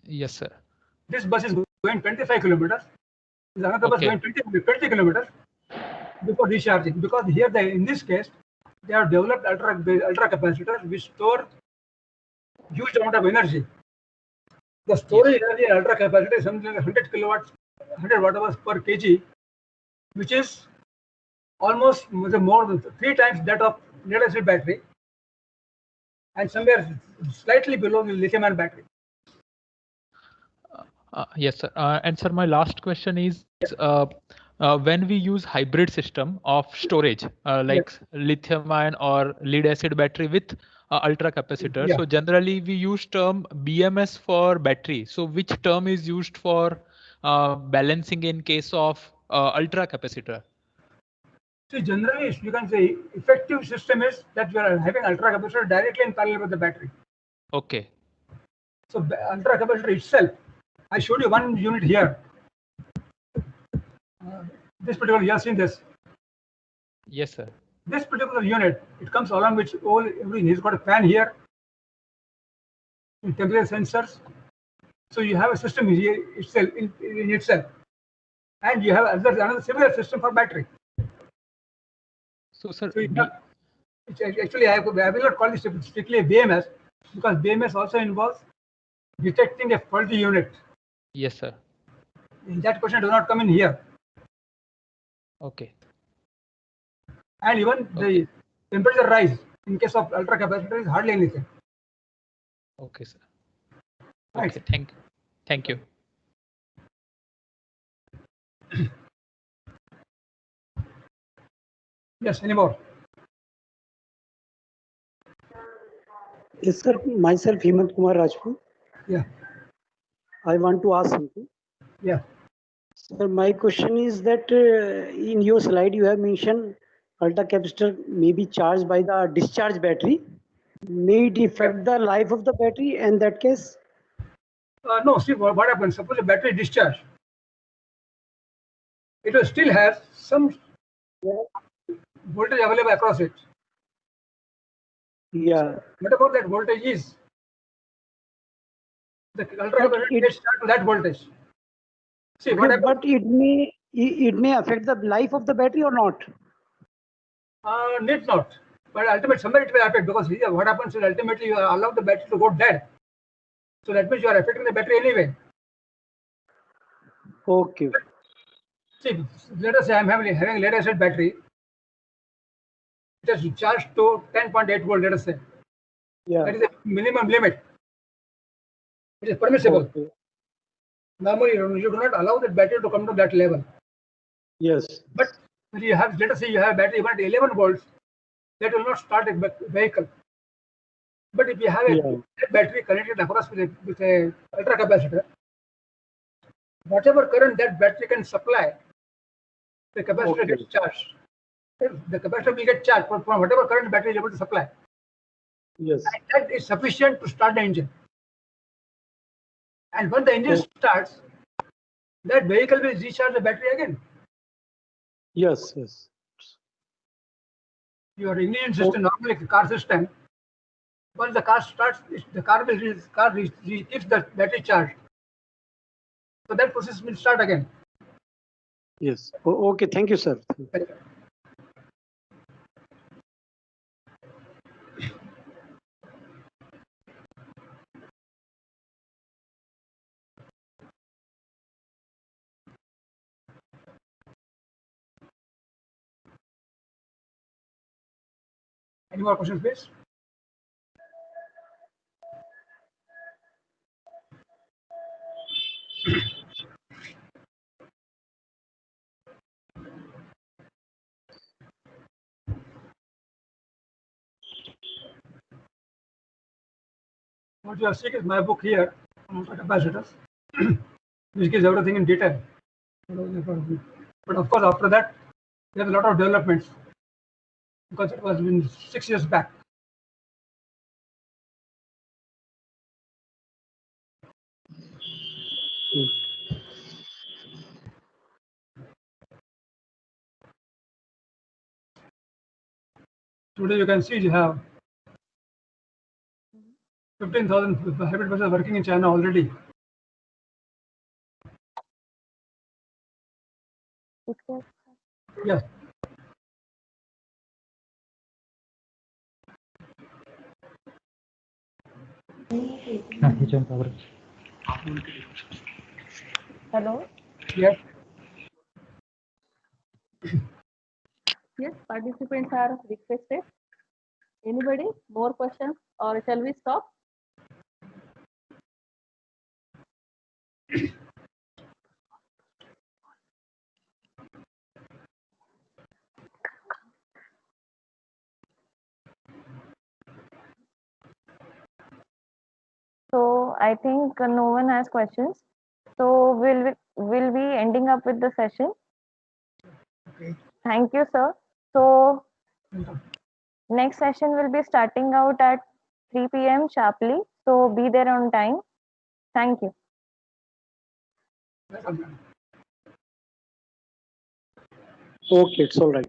Speaker 5: Yes, sir.
Speaker 1: This bus is going 25 kilometers. There's another bus
Speaker 5: Okay.
Speaker 1: going 20 kilometers before recharging. Because here, in this case, they have developed ultra capacitors which store huge amount of energy. The storage energy in ultra capacitor is something like 100 kilowatts, 100 watt hours per kg, which is almost more than 3 times that of lead acid battery, and somewhere slightly below the lithium-ion battery.
Speaker 5: Yes, sir. And sir, my last question is, when we use hybrid system of storage, like lithium-ion or lead-acid battery with ultra capacitor,
Speaker 1: Yeah.
Speaker 5: so generally we use term BMS for battery. So which term is used for balancing in case of ultra capacitor?
Speaker 1: See, generally, you can say effective system is that you are having ultra capacitor directly in parallel with the battery.
Speaker 5: Okay.
Speaker 1: So ultra capacitor itself, I showed you one unit here. This particular, you have seen this.
Speaker 5: Yes, sir.
Speaker 1: This particular unit, it comes along with all everything. He's got a fan here, temperature sensors. So you have a system here itself in itself, and you have another similar system for battery.
Speaker 5: So, sir,
Speaker 1: So actually, I will not call this strictly a BMS because BMS also involves detecting a faulty unit.
Speaker 5: yes, sir.
Speaker 1: That question does not come in here.
Speaker 5: Okay.
Speaker 1: And even the temperature rise in case of ultra capacitor is hardly anything.
Speaker 5: Okay, sir.
Speaker 1: Right.
Speaker 5: Okay, thank you.
Speaker 1: Yes, any more?
Speaker 4: Yes, sir. Myself, Hemant Kumar Rajput.
Speaker 1: Yeah.
Speaker 4: I want to ask something.
Speaker 1: Yeah.
Speaker 4: Sir, my question is that in your slide you have mentioned ultra capacitor may be charged by the discharge battery. May it affect the life of the battery in that case?
Speaker 1: No, see what happens. Suppose the battery discharge, it will still have some voltage available across it.
Speaker 4: Yeah.
Speaker 1: Whatever that voltage is, the ultra capacitor gets charged to that voltage. See what
Speaker 4: Okay,
Speaker 1: happens?
Speaker 4: but it may affect the life of the battery or not?
Speaker 1: Need not. But ultimately, somewhere it will affect because here what happens is ultimately you allow the battery to go dead. So that means you are affecting the battery anyway.
Speaker 4: Okay.
Speaker 1: See, let us say I'm having a lead acid battery. It is charged to 10.8 volt, let us say.
Speaker 4: Yeah.
Speaker 1: That is a minimum limit. It is permissible.
Speaker 4: Okay.
Speaker 1: Normally, you do not allow that battery to come to that level.
Speaker 4: Yes.
Speaker 1: But when you have, let us say you have a battery even at 11 volts, that will not start a vehicle. But if you have a battery connected across with a ultra capacitor, whatever current that battery can supply, the capacitor gets charged. The capacitor will get charged from whatever current battery is able to supply.
Speaker 4: Yes.
Speaker 1: And that is sufficient to start the engine. And when the engine starts, that vehicle will recharge the battery again.
Speaker 4: Yes. Yes.
Speaker 1: Your ignition system, normally the car system, once the car starts, the car keeps the battery charged. So that process will start again.
Speaker 4: Yes. Okay. Thank you, sir.
Speaker 1: Any more questions, please? What you are seeing is my book here on ultra capacitors, which gives everything in detail. But of course, after that, there's a lot of developments because it was been 6 years back. Today you can see you have 15,000 hybrid buses working in China already. Yes.
Speaker 3: Hello.
Speaker 1: Yes.
Speaker 3: Yes, participants are requested. Anybody? More questions or shall we stop? So I think no one has questions. So we'll be ending up with the session.
Speaker 1: Okay.
Speaker 3: Thank you, sir. So next session will be starting out at 3 p.m. sharply. So be there on time. Thank you.
Speaker 4: Okay, it's all right.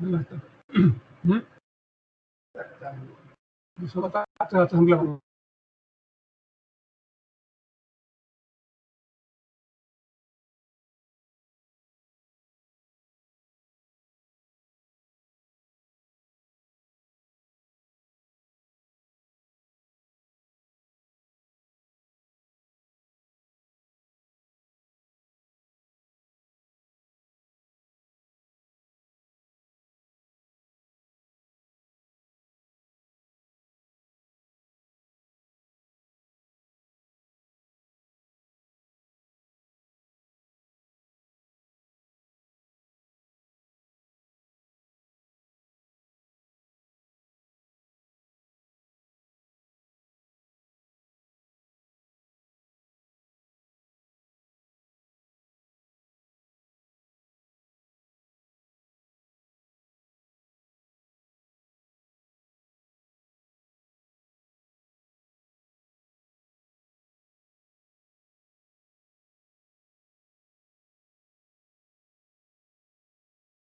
Speaker 1: Hmm?